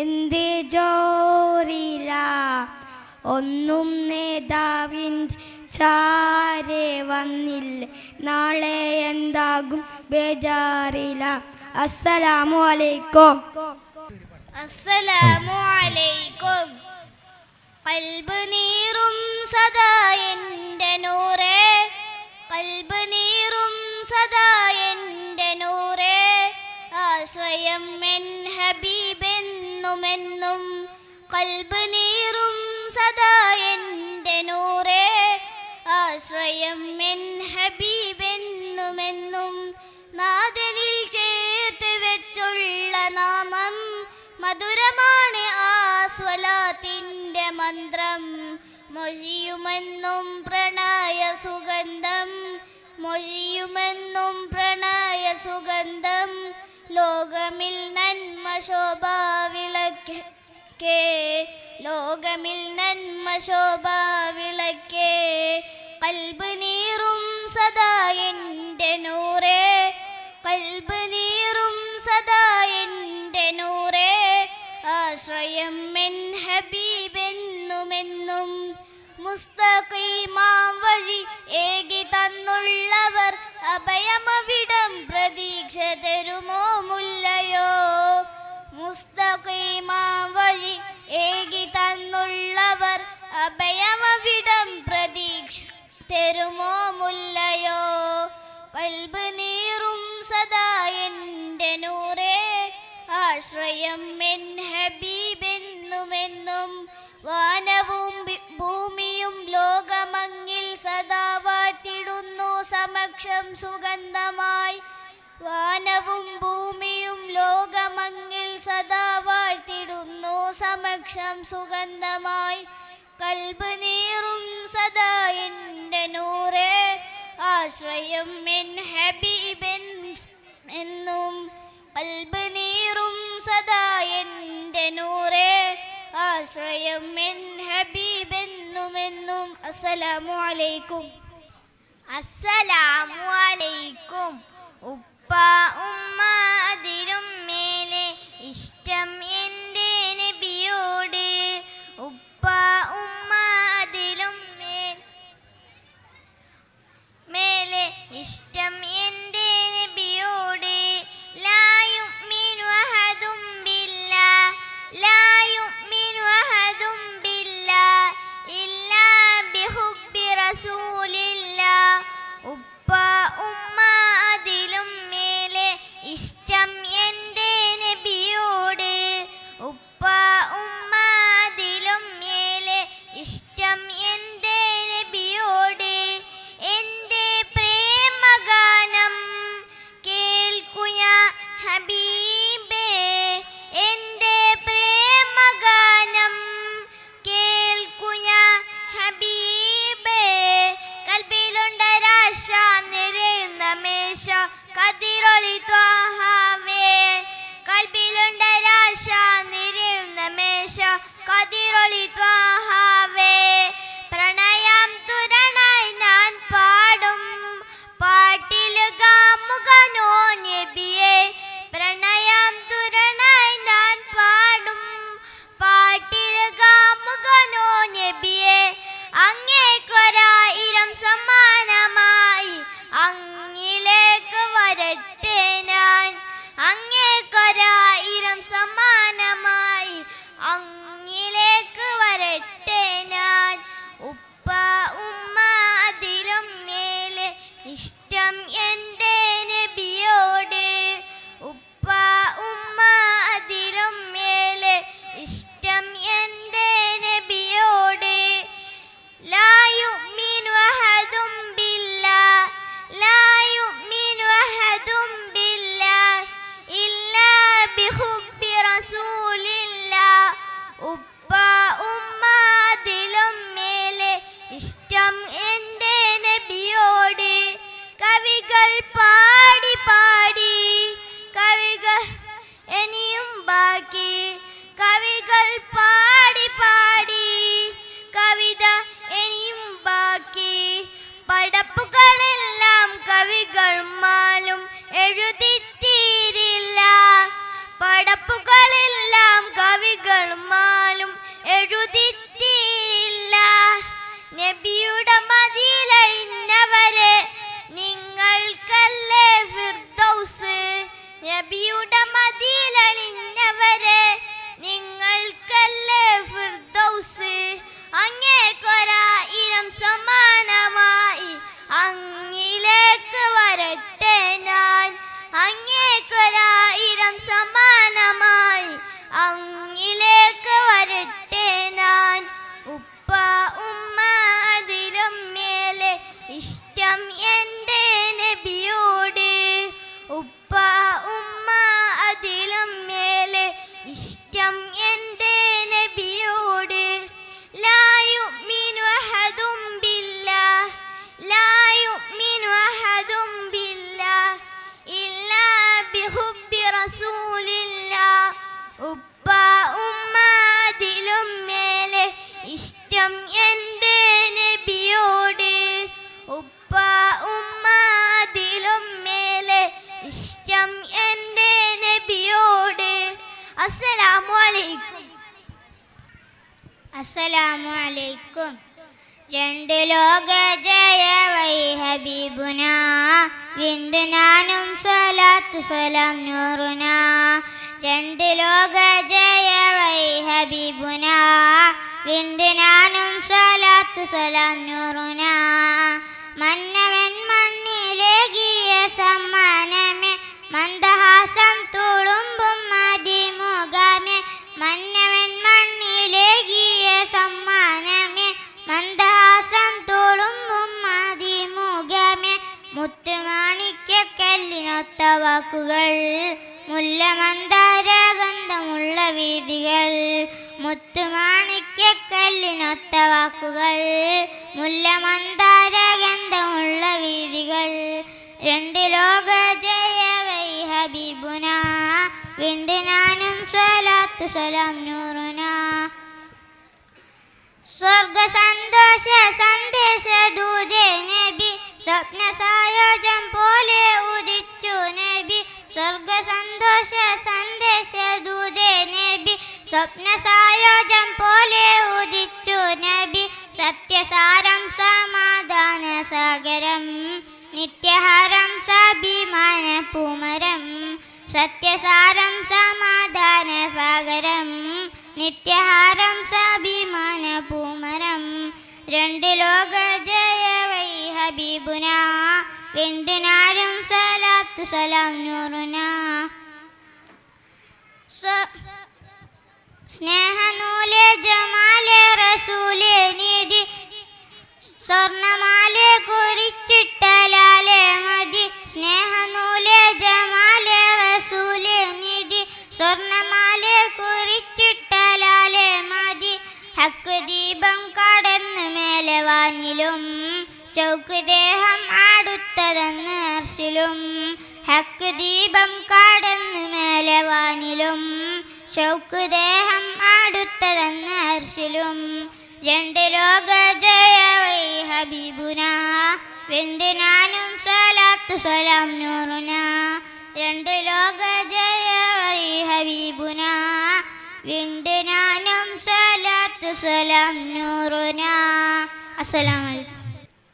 എന്ത് ജോറില. ഒന്നും നേതാവിൻ്റെ ചാരെ വന്നില്ല നാളെ എന്താകും ബേജാറില. അസ്സലാമു അലൈക്കും. അസ്സലാമു അലൈക്കും. കൽബ് നീറും സദാ എൻ്റെ നൂറേ, കൽബ് നീറും സദാ എൻ്റെ നൂറേ. ആശ്രയം എൻ ഹബീബെന്നുമെന്നും, കൽബ് നീറും സദാ എൻ്റെ നൂറേ. ആശ്രയം എൻ ഹബീബെന്നുമെന്നും. നാദനിൽ ചേർത്ത് വെച്ചുള്ള നാമം മധുരമാണ് ആ സ്വലാത്തിൻ്റെ മന്ത്രം. മൊഴിയുമെന്നും പ്രണയ സുഗന്ധം, മൊഴിയുമെന്നും പ്രണയ സുഗന്ധം. ലോകമിൽ നന്മ ശോഭാ വിളക്കേ, ലോകമിൽ നന്മ ശോഭാ വിളക്കേ. കൽബ് നീറും സദാ എൻ്റെ നൂറേ, കൽബ് നീറും സദാ എൻ്റെ നൂറേ. ആശ്രയം എൻ ഹബീബെന്നുമെന്നും. മുസ്തഖീമാം വഴി ഏകി തന്നുള്ളവർ അഭയമവിടം പ്രതീക്ഷ തരുമോ മുല്ലയോ. മുസ്തഖീമാം വഴി ഏകി തന്നുള്ളവർ അഭയമവിടം പ്രതീക്ഷ തരുമോ മുല്ലയോ. കൽബ് നീറും സദാ എൻ്റെ നൂറേ. ആശ്രയം എൻ ഹബീബെന്നുമെന്നും. വാനവും ഭൂമിയും ലോകമങ്ങിൽ സദാ വാട്ടിടുന്നു സമക്ഷം സുഗന്ധമായി. വാനവും ഭൂമിയും ലോകമങ്ങിൽ സദാ വാഴ്ത്തിടുന്നു സമക്ഷം സുഗന്ധമായി. കൽബ് നീറും സദാ എൻ്റെ നൂറേ. ആശ്രയം എൻ ഹബീബൻ എന്നും കൽബ് നീറും സദാ എൻ്റെ നൂറേ ആശ്രയം എൻ ഹബീബെന്നുമെന്നും. അസ്സലാമു അലൈക്കും. അസ്സലാമു അലൈക്കും. ഉപ്പ ഉമ്മ അതിലും മേലെ ഇഷ്ടം എൻ്റെ നബിയോട്. ഉപ്പ ഉമ്മ അതിലും മേലെ ഇഷ്ടം എൻ്റെ നബിയോട്. ലാ യുഅ്മിനു അഹദും ബില്ലാഹ് ലാ യുഅ്മിനു അഹദും ബില്ലാഹ് ഇല്ലാ ബിഹുബ്ബി റസൂലില്ലാഹ്. ഉപ്പ ഉമ്മ അതിലും മേലെ ഇഷ്ടം എൻ്റെ നബിയോട്. ഉപ്പ ഉമ്മ അതിലും മേലെ ഇഷ്ടം എൻ്റെ നബിയോട്. എൻ്റെ പ്രേമഗാനം കേൾക്കുയ ഹബീബേ എൻ്റെ പ്രേമഗാനം കേൾക്കുയ ഹബീബേ. കൽബിലുണ്ടൊരാശ നിറയുന്ന മേശ കതിരൊളി ത്വാഹാവേ. കൽബിലുണ്ടൊരാശ നിറയുന്ന മേശ കതിരൊളി ത്വാഹാവേ. പ്രണയം തുരണായി ഞാൻ പാടും പാട്ടിൽ ഗാമുകനോ നബിയേ. പ്രണയം തുരണായി ഞാൻ പാടും പാട്ടിൽ ഗാമുകനോ നബിയേ. അങ്ങേക്കൊരായിരം സമ്മാനമായി അങ്ങിലേക്ക് വരട്ടെ ഞാൻ. അങ്ങേക്കൊരായിരം സമ്മാനമായി അങ്ങിലേക്ക് വരട്ടെ ഞാൻ. ഉപ്പ ഉമ്മ അതിലും മേലെ ഇഷ്ടം എൻ്റെ നബിയോട്. ഉപ്പ ഉമ്മ അതിലും മേലെ ഇഷ്ടം എൻ്റെ നബിയോട്. ലാ യുഅ്മിനു അഹദും ബില്ലാഹ് ലാ യുഅ്മിനു അഹദും ബില്ലാഹ് ഇല്ലാ ബിഹുബ്ബി റസൂലില്ലാഹ്. ഉപ്പ ഉമ്മ അതിലും മേലെ ഇഷ്ടം എൻ്റെ നബിയോട്. കവികൾ പാടി പാടി കവികൾ ഇനിയും ബാക്കി. കവികൾ പാടി പാടി കവിത ഇനിയും ബാക്കി. പടപ്പുകളെല്ലാം കവികൾ മാലും എഴുതിത്തീരില്ല. പടപ്പുകളെല്ലാം കവികൾ മാലും എഴുതിത്തീരില്ല. നബിയുടെ മദീനയിന്നവരെ നിങ്ങൾക്കല്ലേ ഫിർദൗസ്. നബിയുടെ മദീനയിന്നവരെ നിങ്ങൾക്കല്ലേ ഫിർദൗസ്. അങ്ങേക്കൊരായിരം സമ്മാനമായി അങ്ങിലേക്ക് വരട്ടെ ഞാൻ. അങ്ങേക്കൊരായിരം സമ്മാനമായി അങ്ങിലേക്ക് വരട്ടെ ഞാൻ. ഉപ്പ ഉമ്മ അതിലും മേലെ ഇഷ്ടം എൻ്റെ നബിയോട്. ഉപ്പ ഉമ്മ അതിലും മേലെ ഇഷ്ടം എൻ്റെ നബിയോട്. ലാ യുഅ്മിനു അഹദും ബില്ലാഹ് ലാ യുഅ്മിനു അഹദും ബില്ലാഹ് ഇല്ലാ ബിഹുബ്ബി റസൂലില്ലാഹ്. ഉപ്പ ഉമ്മ അതിലും മേലെ ഇഷ്ടം എൻ്റെ നബിയോട്. ഉപ്പ ഉമ്മ അതിലും മേലെ ഇഷ്ടം എൻ്റെ നബിയോട്. അസ്സലാമു അലൈക്കും. അസ്സലാമു അലൈക്കും. രണ്ട് ലോക ജയ വൈ ഹബീബുന വിണ്ട് ഞാനും സ്വലാത്ത് സ്വലാം നൂറുന. രണ്ട് ലോക ജയ വൈ ഹബീബുന വിണ്ട് ഞാനും സ്വലാത്ത് സ്വലാം നൂറുന. മന്നവൻ മണ്ണിലേകിയ സമ്മാനമേ മന്ദഹാസം തുളുമ്പും മതിമുഖമേ. മന്നവൻ മണ്ണിലേകിയ സമ്മാനമേ മന്ദഹാസം തുളുമ്പും മതിമുഖമേ. മുത്തുമാണിക്യക്കല്ലിനൊത്ത വാക്കുകൾ മുല്ലമന്ദാര ഗന്ധമുള്ള വീതികൾ. മുത്തുമാണിക്യക്കല്ലിനൊത്ത വാക്കുകൾ മുല്ലമന്ദാര സ്വലാത്തു സലാം നൂറുന സ്വർഗ സന്തോഷ സന്ദേശ ദൂതേ നബി സ്വപ്ന സായോജം പോലെ ഉദിച്ചു നബി സ്വർഗ സന്തോഷ സന്ദേശ ദൂതേ നബി സ്വപ്ന സായോജം പോലെ ഉദിച്ചു നബി സത്യസാരം സമാധാന സാഗരം നിത്യഹാരം സാഭിമാന പൂമരം സത്യസാരം സമാധാന സാഗരം നിത്യഹാരം സാഭിമാന പൂമരം രണ്ട് ലോക ജയ വൈ ഹബീബുന വെണ്ടുനാരും സലാത്തു സലാം നൂറുന സ്നേഹനൂലെ ജമാലെ റസൂലെ നിധി സ്വർണമാലെ കുറിച്ചിട്ടലാലെ മതി സ്നേഹനൂലെ ജമാലെ റസൂലെ നിധി സ്വർണമാലെ കുറിച്ചിട്ടലാലെ മതി ഹക്ക് ദീപം കടന്ന് മേലെ വാനിലും ശൗക്ക് ദേഹം അടുത്തതെന്ന് അർശിലും ഹക്ക് ദീപം കടന്ന് മേലെ വാനിലും ശൗക്ക് ദേഹം അടുത്തതെന്ന് അർശിലും രണ്ട് ലോക ജയ വൈ ഹബീബുന വെണ്ടുനാനും സലാത്തു സലാം നൂറുന രണ്ട് ലോക ജയ വൈ ഹബീബുന വെണ്ടുനാനും സലാത്തു സലാം നൂറുന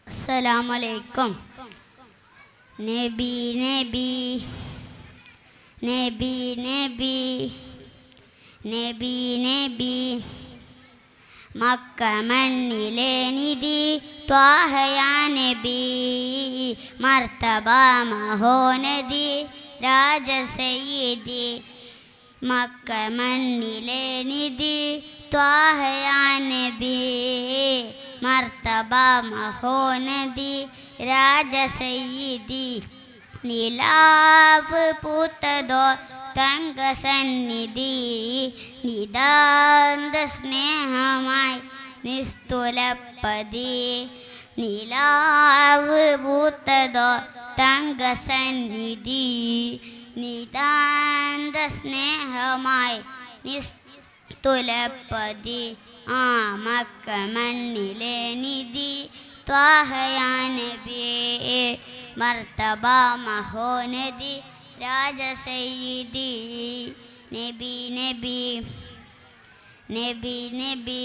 അസ്സലാമലൈക്കും നബി നബി നബി നബി നബി നബി മക്ക മണ്ണിലെ നിധി ത്വാഹയാ നബി മർത്തബ മഹോനദി രാജസയ്യിദി മക്ക മണ്ണിലെ നിധി ത്വാഹയാ നബി മർത്തബ മഹോനദി രാജസയ്യിദി നിലാവ് പൂത്തതോ തങ്കസന്നിധി നിതാന്ത സ്നേഹമായി നിസ്തുലപ്പതി നിലാവ് പൂത്തതോ തങ്കസന്നിധി നിതാന്ത സ്നേഹമായി നിസ്തുലപ്പതി ആ മക്ക മണ്ണിലെ നിധി ത്വാഹയാ നബി മർത്തബ മഹോനദി രാജസയ്യിദി നബി നബി നബി നബി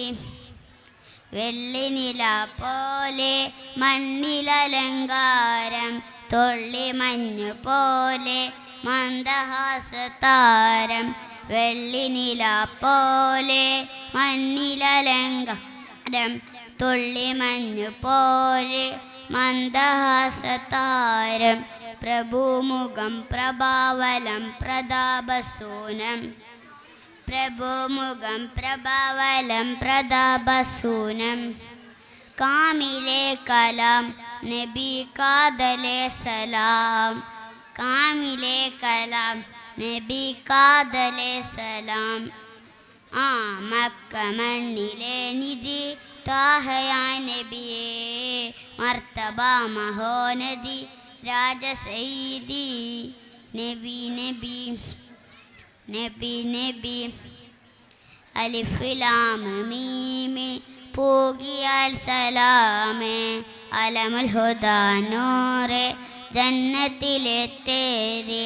വെള്ളിനില പോലെ മണ്ണിലലങ്കാരം തൊള്ളി മഞ്ഞു പോലെ മന്ദഹാസതാരം വെള്ളിനില പോലെ മണ്ണിലലങ്കാരം തുള്ളി മഞ്ഞു പോലെ മന്ദഹാസതാരം പ്രഭുമുഖം പ്രഭാവലം പ്രതാപസൂനം പ്രഭുമുഖം പ്രഭാവലം പ്രതാപസൂനം കാമിലെ കലാം നബി കാതലെ സലാം കാമിലെ കലാം നബി കാതലെ സലാം ആ മക്ക മണ്ണിലെ നിധി ത്വാഹയാ നബിയേ മർത്തബ മഹോനദി രാജസയ്യിദി നബി നബി നബി നബി അലിഫ് ലാം മീം പോകിയാൽ സലാമേ അലമുൽ ഹുദാ നൂറെ ജന്നത്തിലെ തേരെ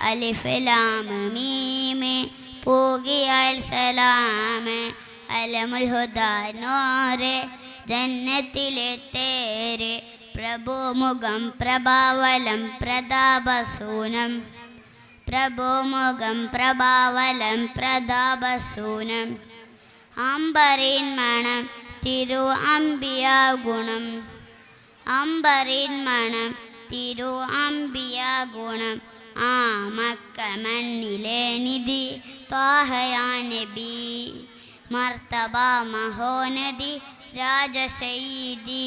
അലിഫ് ലാം മീം പോകിയാൽ സലാമേ അലമുൽ ഹുദാ നൂറെ ജന്നത്തിലെ തേരെ പ്രഭുമുഖം പ്രഭാവലം പ്രതാപസൂനം പ്രഭുമുഖം പ്രഭാവലം പ്രതാപസൂനം അമ്പറിൻ മണം തിരു അംബിയ ഗുണം അമ്പറിൻ മണം തിരു അംബിയ ഗുണം ആ മക്ക മണ്ണിലെ നിധി ത്വാഹയാ നബി മർത്തബ മഹോനദി രാജസയ്യിദി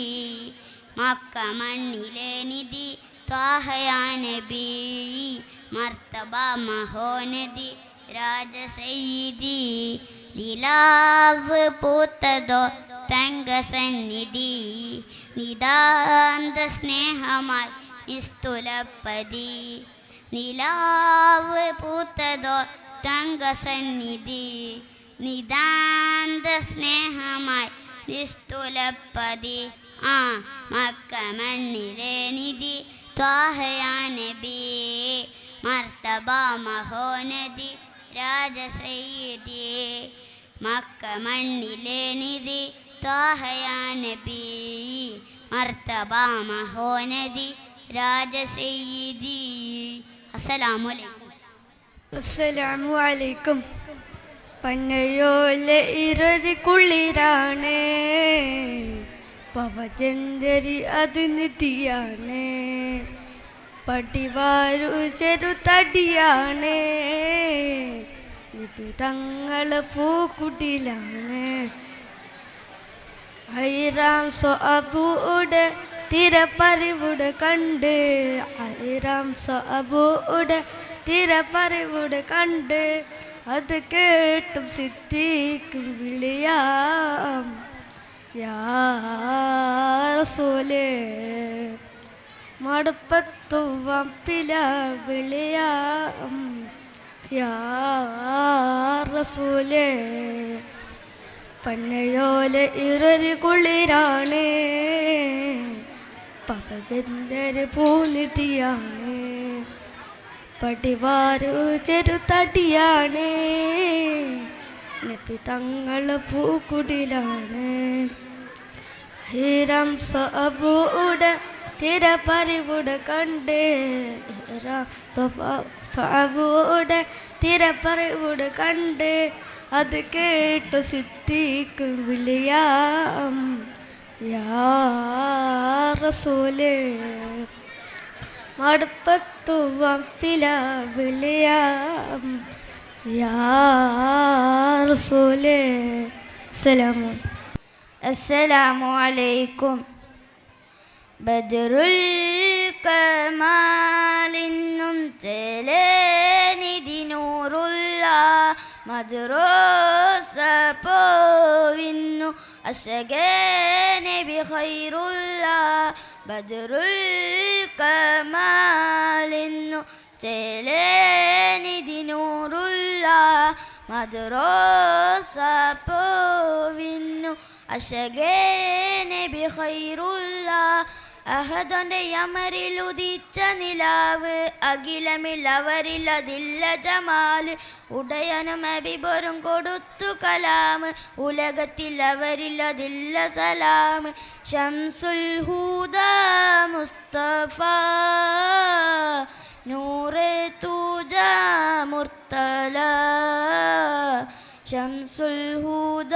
മക്ക മണ്ണിലെ നിധി ത്വാഹയാ നബി മർത്തബ മഹോനദി രാജസയ്യിദി നിലാവ് പൂത്തതോ തങ്കസന്നിധി നിതാന്ത സ്നേഹമായി നിസ്തുലപ്പതി നിലാവ് പൂത്തതോ തങ്കസന്നിധി നിതാന്ത സ്നേഹമായി നിസ്തുലപ്പതി ആ മക്ക മണ്ണിലെ നിധി ത്വാഹയാ നബി മർത്തബ മഹോനദി രാജസയ്യിദി മക്ക മണ്ണിലെ നിധി ത്വാഹയാ നബി മർത്തബ മഹോനദി രാജസയ്യിദി. അസ്സലാമു അലൈക്കും. അസ്സലാമു അലൈക്കും. പന്നയോലെ ഇരരി കുളിരാണ്, പവചന്ദരി അത് നിധിയാണ്, പടിവാരു ചെറുതടിയാണ്, നിപിതങ്ങള് പൂക്കുട്ടിലാണ്. ഐറാം സ്വഅബൂടെ തിരപ്പറിവുടെ കണ്ട്, ഐറാം സ്വഅബൂടെ തിരപ്പറിവുടെ കണ്ട്, അത് കേട്ടും സിദ്ദീഖും വിളിയാം യാ റസൂലേ. മടുപ്പത്തുവം പില വിളിയാം യാ റസൂലേ. പന്നയോലെ ഇറരി കുളിരാണ്, പകതന്തര് പൂനിധിയാണ്, പടിവാരു ചെറുതടിയാണ്, നബി തങ്ങള് പൂക്കുടിലാണ്. ഹീരം സ്വഅബൂടെ തിരപ്പറിവുടെ കണ്ട്, സ്വഅബൂടെ തിരപ്പറിവുടെ കണ്ട്, അത് കേട്ടു സിദ്ദീഖ് വിളിയാം യാ റസൂലേ. മടുപ്പത്തുവം പില വിളിയാം യാ റസൂലേ. അസ്സലാമു അലൈക്കും. ബദറുൽ കമാലിന്നും ചേലേനിധി നൂറുള്ള മദ്റസ പോവിന്നു അശകേ നബി ഖൈറുള്ള. ബദറുൽ കമാലിന്നു ചേലേനിധി നൂറുള്ള മദ്റസ പോവിന്നു അശകേ നബി ഖൈറുള്ള. അഹദന്റെ യമരിലുദിച്ച നിലാവ് അഖിലമില്ലവരിലതില്ല ജമാല്. ഉടയനും അബിബറും കൊടുത്തു കലാമ് ഉലകത്തിൽ അവരിലതില്ല സലാം. ശംസുൽ ഹൂദ മുസ്തഫ നൂറെ തൂജ മുർത്തല. ശംസുൽ ഹൂദ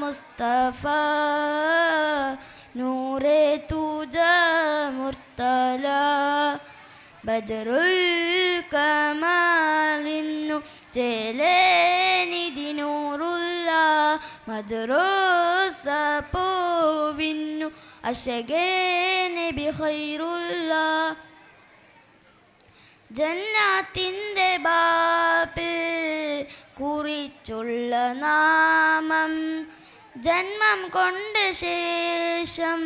മുസ്തഫ നൂറെ തൂജ മുർത്തല. ബദറുൽ കമാലിന്നു ചേലേനിധി നൂറുള്ള മദ്റസ പോവിന്നു അശകേ നബി ഖൈറുള്ള. ജന്നാത്തിൻ്റെ ബാബിൽ കുറിച്ചുള്ള നാമം ജന്മം കൊണ്ട് ശേഷം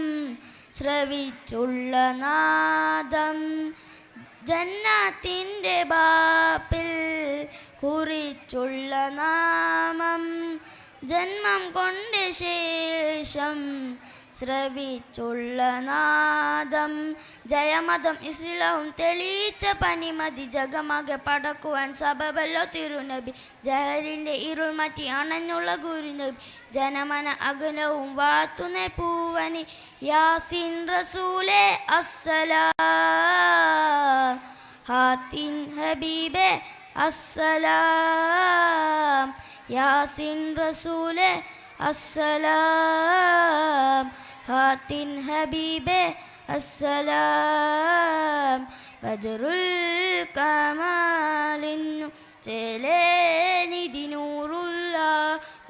ശ്രവിച്ചുള്ള നാദം. ജന്നാത്തിൻ്റെ ബാബിൽ കുറിച്ചുള്ള നാമം ജന്മം കൊണ്ട് ശേഷം ശ്രവിച്ചുള്ള നാദം. ജയമതം ഇസ്ലാവും തെളിയിച്ച പനിമതി ജഗമാകെ പടക്കുവാൻ സബബല്ലോ തിരുനബി. ജഹലിൻ്റെ ഇരുൾ മാറ്റി അണഞ്ഞുള്ള ഗുരുനബി. ജനമന അകലവും വാത്തുനെ പൂവനി യാസിൻ റസൂലേ അസ്സലാം. ഹാത്തിൻ ഹബീബേ അസ്സലാം. യാസിൻ റസൂലേ അസ്സലാം. ഹാത്തിൻ ഹബീബേ അസ്സലാം. ബദറുൽ കമാലിന്നു ചേലേനിധി നൂറുള്ള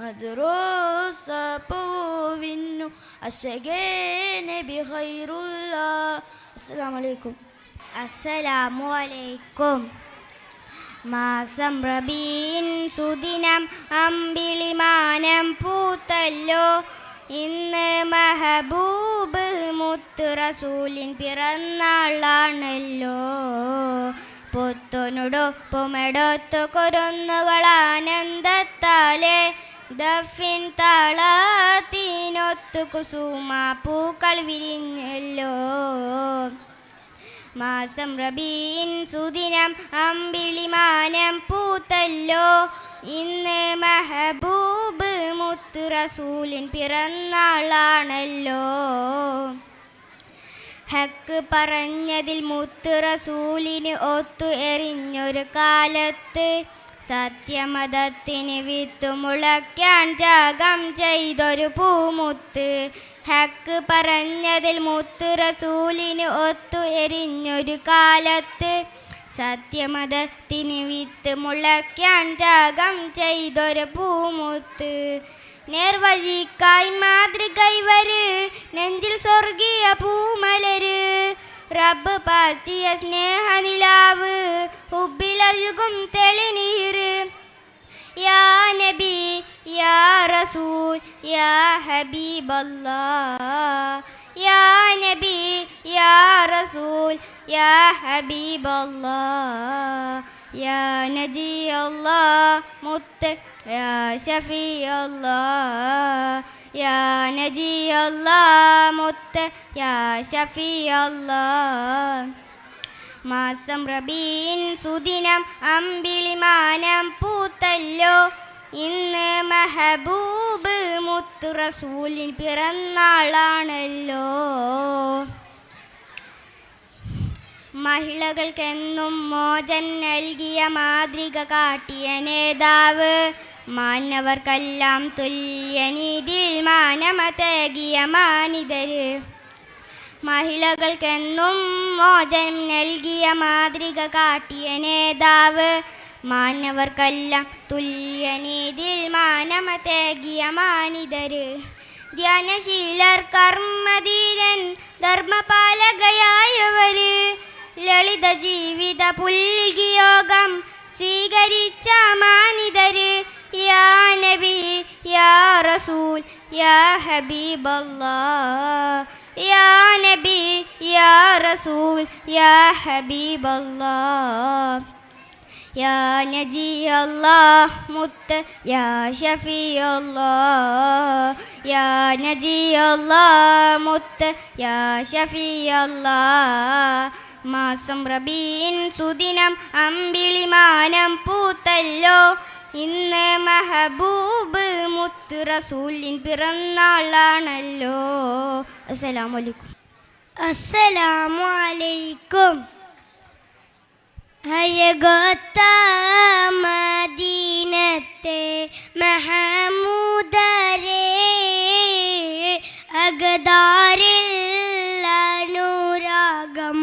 മദ്റസ പോവിന്നു അശകേ നബി ഖൈറുള്ള. അസ്സലാമു അലൈക്കും. അസ്സലാമു അലൈക്കും. മാസം റബീൻ സുദിനം അമ്പിളിമാനം പൂത്തല്ലോ. ഇന്ന് മഹബൂബ് മുത്ത് റസൂലിൻ പിറന്നാളാണല്ലോ. പുത്തനുടുപ്പുമെടുത്തു കുരുന്നുകൾ ആനന്ദത്താലെ ദഫിൻ താളത്തിനൊത്തു കുസുമ പൂക്കൾ വിരിഞ്ഞല്ലോ. മാസം റബീൻ സുദിനം അമ്പിളിമാനം പൂത്തല്ലോ. ഇന്ന് മെഹബൂബ് മുത്ത് റസൂലിൻ പിറന്നാളാണല്ലോ. ഹക്ക് പറഞ്ഞതിൽ മുത്ത് റസൂലിന് ഒത്തു എറിഞ്ഞൊരു കാലത്ത് സത്യമതത്തിന് വിത്തു മുളയ്ക്കാൻ ത്യാഗം ചെയ്തൊരു പൂമുത്ത്. ഹക്ക് പറഞ്ഞതിൽ മുത്ത് റസൂലിന് ഒത്തു എറിഞ്ഞൊരു കാലത്ത് സത്യമതത്തിന് വിത്ത് മുളയ്ക്കാൻ ത്യാഗം ചെയ്തൊരു പൂമുത്ത്. നേർവഴിക്കായി മാതൃകൈവര് നെഞ്ചിൽ സ്വർഗീയ പൂമലര് റബ്ബ് പാത്തിയ സ്നേഹനിലാവ് ഹുബിലഴുകും തെളിനീര്. യാ നബി യാ റസൂൽ യാ ഹബീബല്ലാഹ്. യാ നബി യാ റസൂൽ യാ ഹബീബല്ലാഹ്. യാ നജി അല്ലാഹ് മുത്ത് യാ ഷഫീ അല്ലാഹ്. യാ നജി അല്ലാഹ് മുത്ത് യാ ഷഫീ അല്ലാഹ്. മാസം റബീൻ സുദിനം അമ്പിളിമാനം പൂത്തല്ലോ. ഇന്ന് മെഹബൂബ് മുത്ത് റസൂലിൻ പിറന്നാളാണല്ലോ. മഹിളകൾക്കെന്നും മോചൻ നൽകിയ മാതൃക കാട്ടിയ നേതാവ് മാനവർക്കെല്ലാം തുല്യനീതിയിൽ മാനമതേകിയ മാനിതര്. മഹിളകൾക്കെന്നും മോചനം നൽകിയ മാതൃക കാട്ടിയ നേതാവ് മാനവർക്കെല്ലാം തുല്യനീതിയിൽ മാനമതേകിയ മാനിതര്. ധ്യാനശീലർ കർമ്മധീരൻ ധർമ്മപാലകയായവര് ലളിത ജീവിത പുൽകിയോഗം സ്വീകരിച്ച മാനിതര്. യാ നബി യാ റസൂൽ യാ ഹബീബല്ലാഹ്. യാ നബി യാ റസൂൽ യാ ഹബീബല്ലാഹ്. യാ നജി അല്ലാഹ് മുത്ത് യാ ഷഫീ അല്ലാഹ്. യാ നജി അല്ലാഹ് മുത്ത് യാ ഷഫീ അല്ലാഹ്. മാസം റബീൻ സുദിനം അമ്പിളിമാനം പൂത്തല്ലോ. ഇന്ന് മെഹബൂബ് മുത്ത് റസൂലിൻ പിറന്നാളാണല്ലോ. അസ്സലാമു അലൈക്കും. അസ്സലാമു അലൈക്കും. അഴകൊത്ത മദീനത്തെ മഹമൂദരേ അഗദാരിൽ അനുരാഗം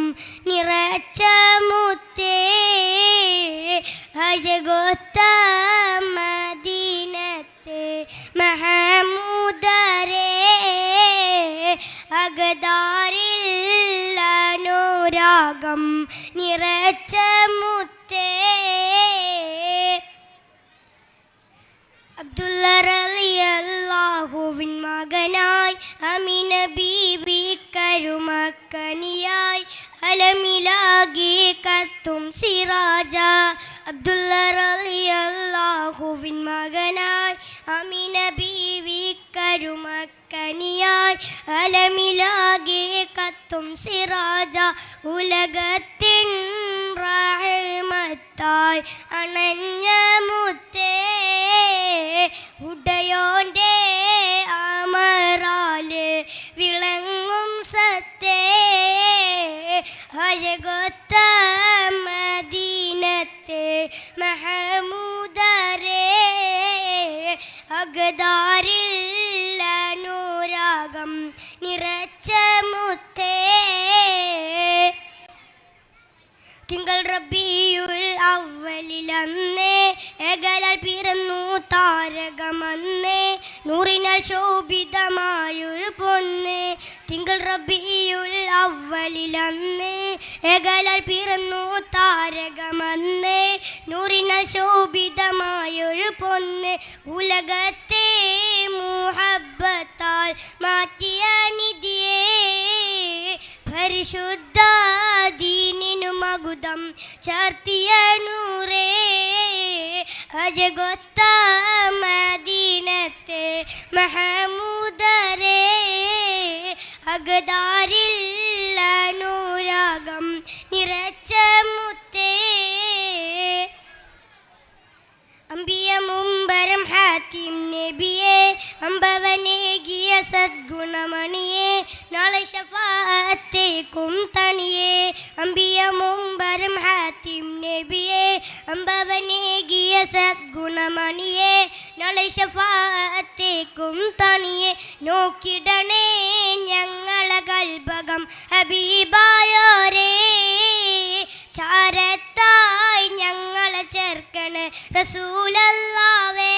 നിറച്ച മുത്തേ. അഴകൊത്ത മദീനത്തെ മഹമൂദരേ അഗദാരിൽ അനുരാഗം നിറച്ച മുത്തേ. അബ്ദുള്ള റളിയല്ലാഹുവിൻ മകനായി അമീന ബീബി കരുമക്കനിയായി അലമിലാകെ കത്തും സിറാജ. അബ്ദുള്ള റളിയല്ലാഹുവിൻ മകനായി അമീന ബീവി കരുമക്കനിയായി അലമിലാകെ കത്തും സിറാജ. ഉലകത്തിൻ റഹ്മത്തായി അണഞ്ഞ മുത്തേ ഉടയോൻ്റെ അമറാല് വിളങ്ങും സത്തേ. അഴകൊത്ത മദീനത്തെ മഹമൂദരേ അഗദാരിൽ അനുരാഗം നിറച്ച മുത്തേ. തിങ്കൾ റബീയുൽ അവ്വലിലന്നേ ഏകലാൽ പിറന്നു താരകമന്നേ നൂറിനാൽ ശോഭിതമായൊരു പൊന്ന്. തിങ്കൾ റബീയുൽ അവ്വലിലന്നേ ഏകലാൽ പിറന്നു താരകമന്നേ നൂറിനാൽ ശോഭിതമായൊരു പൊന്ന്. ഉലകത്തെ മുഹബ്ബത്താൽ മാറ്റിയ നിധിയേ പരിശുദ്ധ ദീനിനു മകുതം ചാർത്തിയ നൂറേ അജഗൊത്ത മദീനത്തെ മഹമൂദരേ അഗദാരിൽ അനുരാഗം നിറച്ച മുത്തേ അമ്പിയ മുമ്പരം ഹാത്തിം നബിയെ അമ്പവനേകിയ സദ്ഗുണമണിയെ നാളെ ശഫാഅത്തേക്കും തണിയെ അമ്പിയ മുമ്പരം ഹാത്തിം നബിയെ അമ്പവനേകിയ സദ്ഗുണമണിയെ നാളെ ശഫാഅത്തേക്കും തണിയെ നോക്കിടണേ ഞങ്ങളെ കൽബകം ഹബീബായോരേ ചാരത്തായി ഞങ്ങളെ ചേർക്കണ റസൂലല്ലാവേ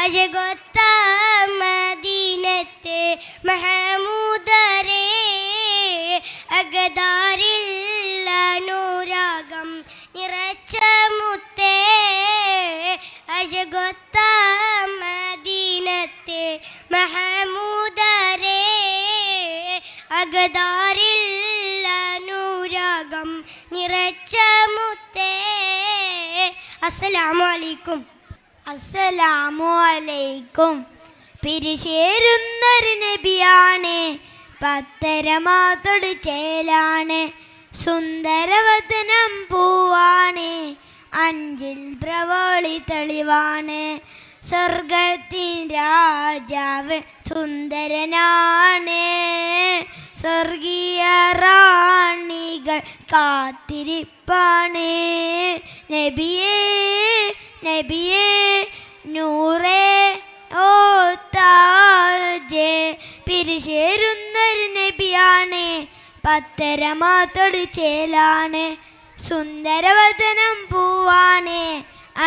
അജഗൊത്ത മദീനത്തെ മഹമൂദരേ അഗദാരിൽ അനുരാഗം നിറച്ച മുത്തേ അജഗൊത്ത മദീനത്തെ മഹമൂദരേ അഗദാരിൽ അനുരാഗം നിറച്ച മുത്തേ. അസ്സലാമു അലൈക്കും. അസ്സലാമു അലൈക്കും. പിരിശേരുന്നൊരു നബിയാണ്, പത്തരമാതൊടു ചേലാണ്, സുന്ദരവദനം പൂവാണ്, അഞ്ചിൽ പ്രവളി തെളിവാണ്, സ്വർഗത്തിൻ രാജാവ് സുന്ദരനാണ്, സ്വർഗീയ റാണികൾ കാത്തിരിപ്പാണ്. നബിയേ നബിയേ നൂറേ ഓ താജേ. പിരിശേരുന്നൊരു നബിയാണ്, പത്തരമാതൊടു ചേലാണ്, സുന്ദരവദനം പൂവാണ്,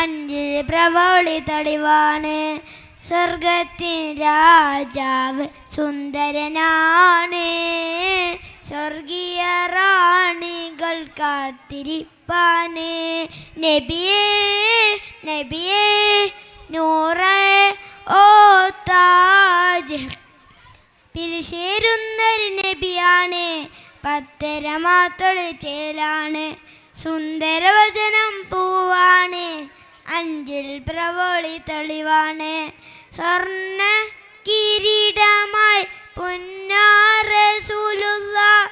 അഞ്ച് പ്രവളി തെളിവാണ്, സ്വർഗത്തിൻ രാജാവ് സുന്ദരനാണ്, സ്വർഗീയ റാണികൾ കാത്തിരിപ്പാണ്. നബിയേ നബിയേ നൂറേ ഓ താജ്. പിരിശേരുന്നൊരു നബിയാണ്, പത്തരമാതൊടു ചേലാണ്, സുന്ദരവദനം പൂവാണ്, അഞ്ചിൽ പ്രവളി തെളിവാണ്, സ്വർണ്ണ കിരീടമായി പുന്നാര റസൂലുള്ളാഹ്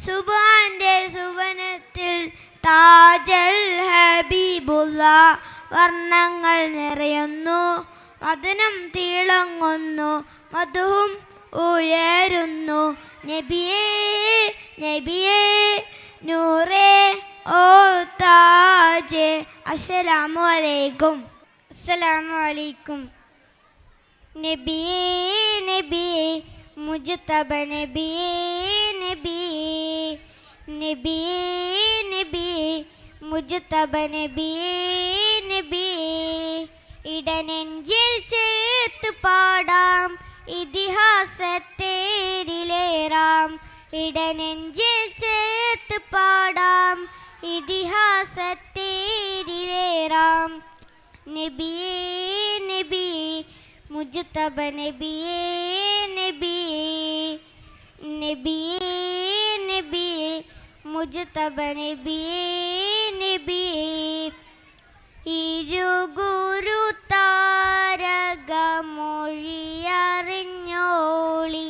സുബ്ഹാന്റെ സുവനത്തിൽ താജൽ ഹബീബുള്ളാഹ്. വർണ്ണങ്ങൾ നിറയുന്നു, വദനം തിളങ്ങുന്നു, മധുവും ഉയരുന്നു. നബിയേ നബിയേ നൂറേ ഓ താജേ. അസ്സലാമു അലൈക്കും. അസ്സലാമു അലൈക്കും. നബിയേ നബിയേ മുജ്തബ നബിയേ നബിയേ നബിയേ നബിയേ മുജ്തബ നബിയേ നബിയേ. ഇടനെഞ്ചിൽ ചേർത്ത് പാടാം ഇതിഹാസത്തേരിലേറാം, ഇടനെഞ്ചിൽ ചേർത്ത് പാടാം ഇതിഹാസത്തേരിലേറാം. നബിയേ നബിയേ മുജ്തബ നബിയേ നബിയേ നബിയേ നബിയേ മുജ്തബ നബിയേ നബിയേ. ഇരുഗുരു താരകമൊഴിയറിഞ്ഞോളി,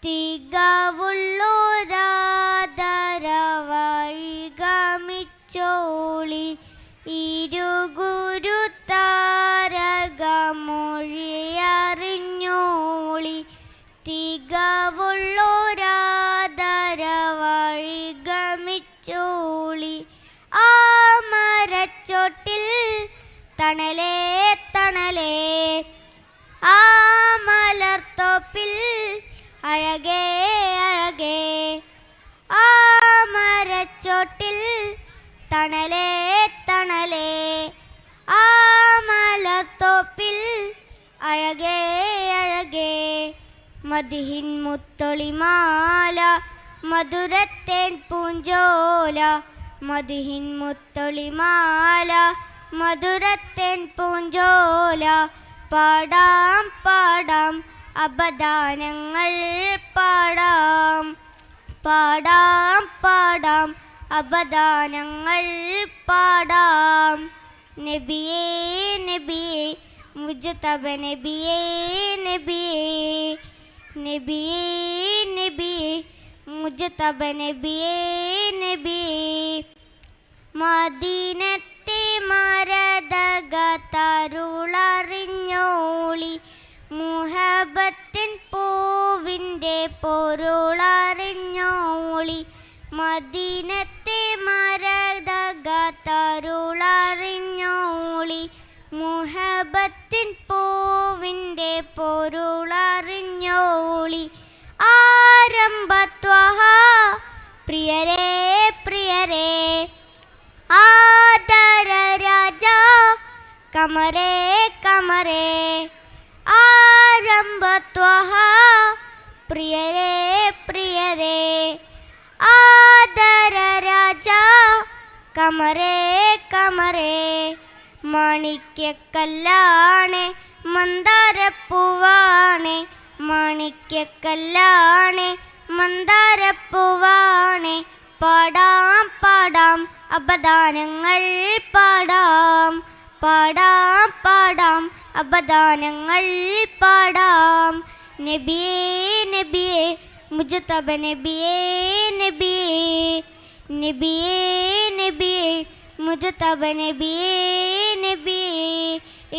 തികവുള്ളോരാദരവഴികമിച്ചോളി, ഇരുഗുരു താരകമൊഴിയറിഞ്ഞോളി, തികവുള്ളോരാദരവഴികമിച്ചോളി. ആ മരച്ചോട്ടിൽ തണലേ തണലേ, ആ മലർത്തോപ്പിൽ അഴകേ അഴകേ, ആ മരച്ചോട്ടിൽ തണലേ തണലേ, ആ മലർത്തോപ്പിൽ അഴകേ അഴകേ. മദിഹിൻ മുത്തൊളിമാല മധുരത്തേൻ പൂഞ്ചോല, മദിഹിൻ മുത്തൊളിമാല മധുരത്തേൻ പൂഞ്ചോല. പാടാം പാടാം അപദാനങ്ങൾ പാടാം, പാടാം പാടാം അപദാനങ്ങൾ പാടാം. നബിയേ നബിയേ മുജ്തബ നബിയേ നബിയേ നബിയേ നബിയേ മുജ്തബ നബിയേ നബിയേ. മദീനത്തെ മരതകത്തരുളറിഞ്ഞോളി മുഹബത്തിൻ പൂവിൻ്റെ പൊരുളറിഞ്ഞോളി. മദീനത്തെ മരതകത്തരുളറിഞ്ഞോളി മുഹബത്തിൻ പൂവിൻ്റെ പൊരുളറിഞ്ഞോളി. ആരംഭത്വഹ പ്രിയരേ പ്രിയരേ ആദര രാജ കമരേ കമരേ. ആരംഭത്വഹ പ്രിയരേ പ്രിയരേ ആദര രാജ കമരേ കമരേ. മാണിക്യക്കല്ലാണ് മന്ദാരപ്പൂവാണ് മാണിക്യക്കല്ലാണ് മന്ദാരപ്പൂവാണ്. പാടാം പാടാം അപദാനങ്ങൾ പാടാം പാടാം പാടാം അപദാനങ്ങൾ പാടാം. നബിയേ നബിയേ മുജ്തബ നബിയേ നബിയേ നബിയേ നബിയേ മുജ്തബ നബിയേ നബിയേ.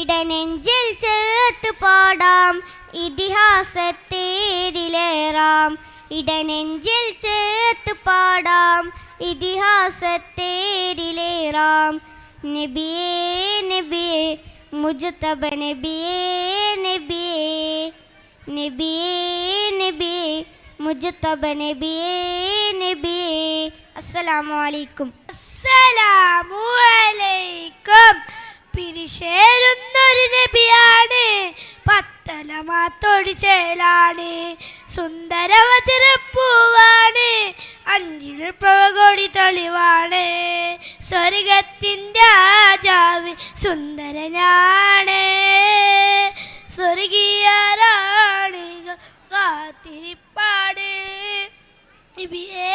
ഇടനെഞ്ചിൽ ചേർത്ത് പാടാം ഇതിഹാസത്തേരിലേറാം. ഇടനെഞ്ചിൽ ചേർത്ത് പാടാം ഇതിഹാസത്തേരിലേറാം. നബിയേ നബിയേ മുജ്തബ നബിയേ നബിയേ നബിയേ നബിയേ മുജ്തബ നബിയേ നബിയേ. അസ്സലാമു അലൈക്കും. അസ്സലാമു അലൈക്കും. പിരിശേരുന്നൊരു നബിയാണ്, പത്തലമാത്തോടി ചേലാണ്, സുന്ദരവതിരപ്പൂവാണ്, അഞ്ചിൽ പ്രവകൊടി തെളിവാണ്, സ്വർഗത്തിൻ്റെ രാജാവ് സുന്ദരനാണ്, സ്വർഗീയ റാണികൾ കാത്തിരിപ്പാട്. നബിയേ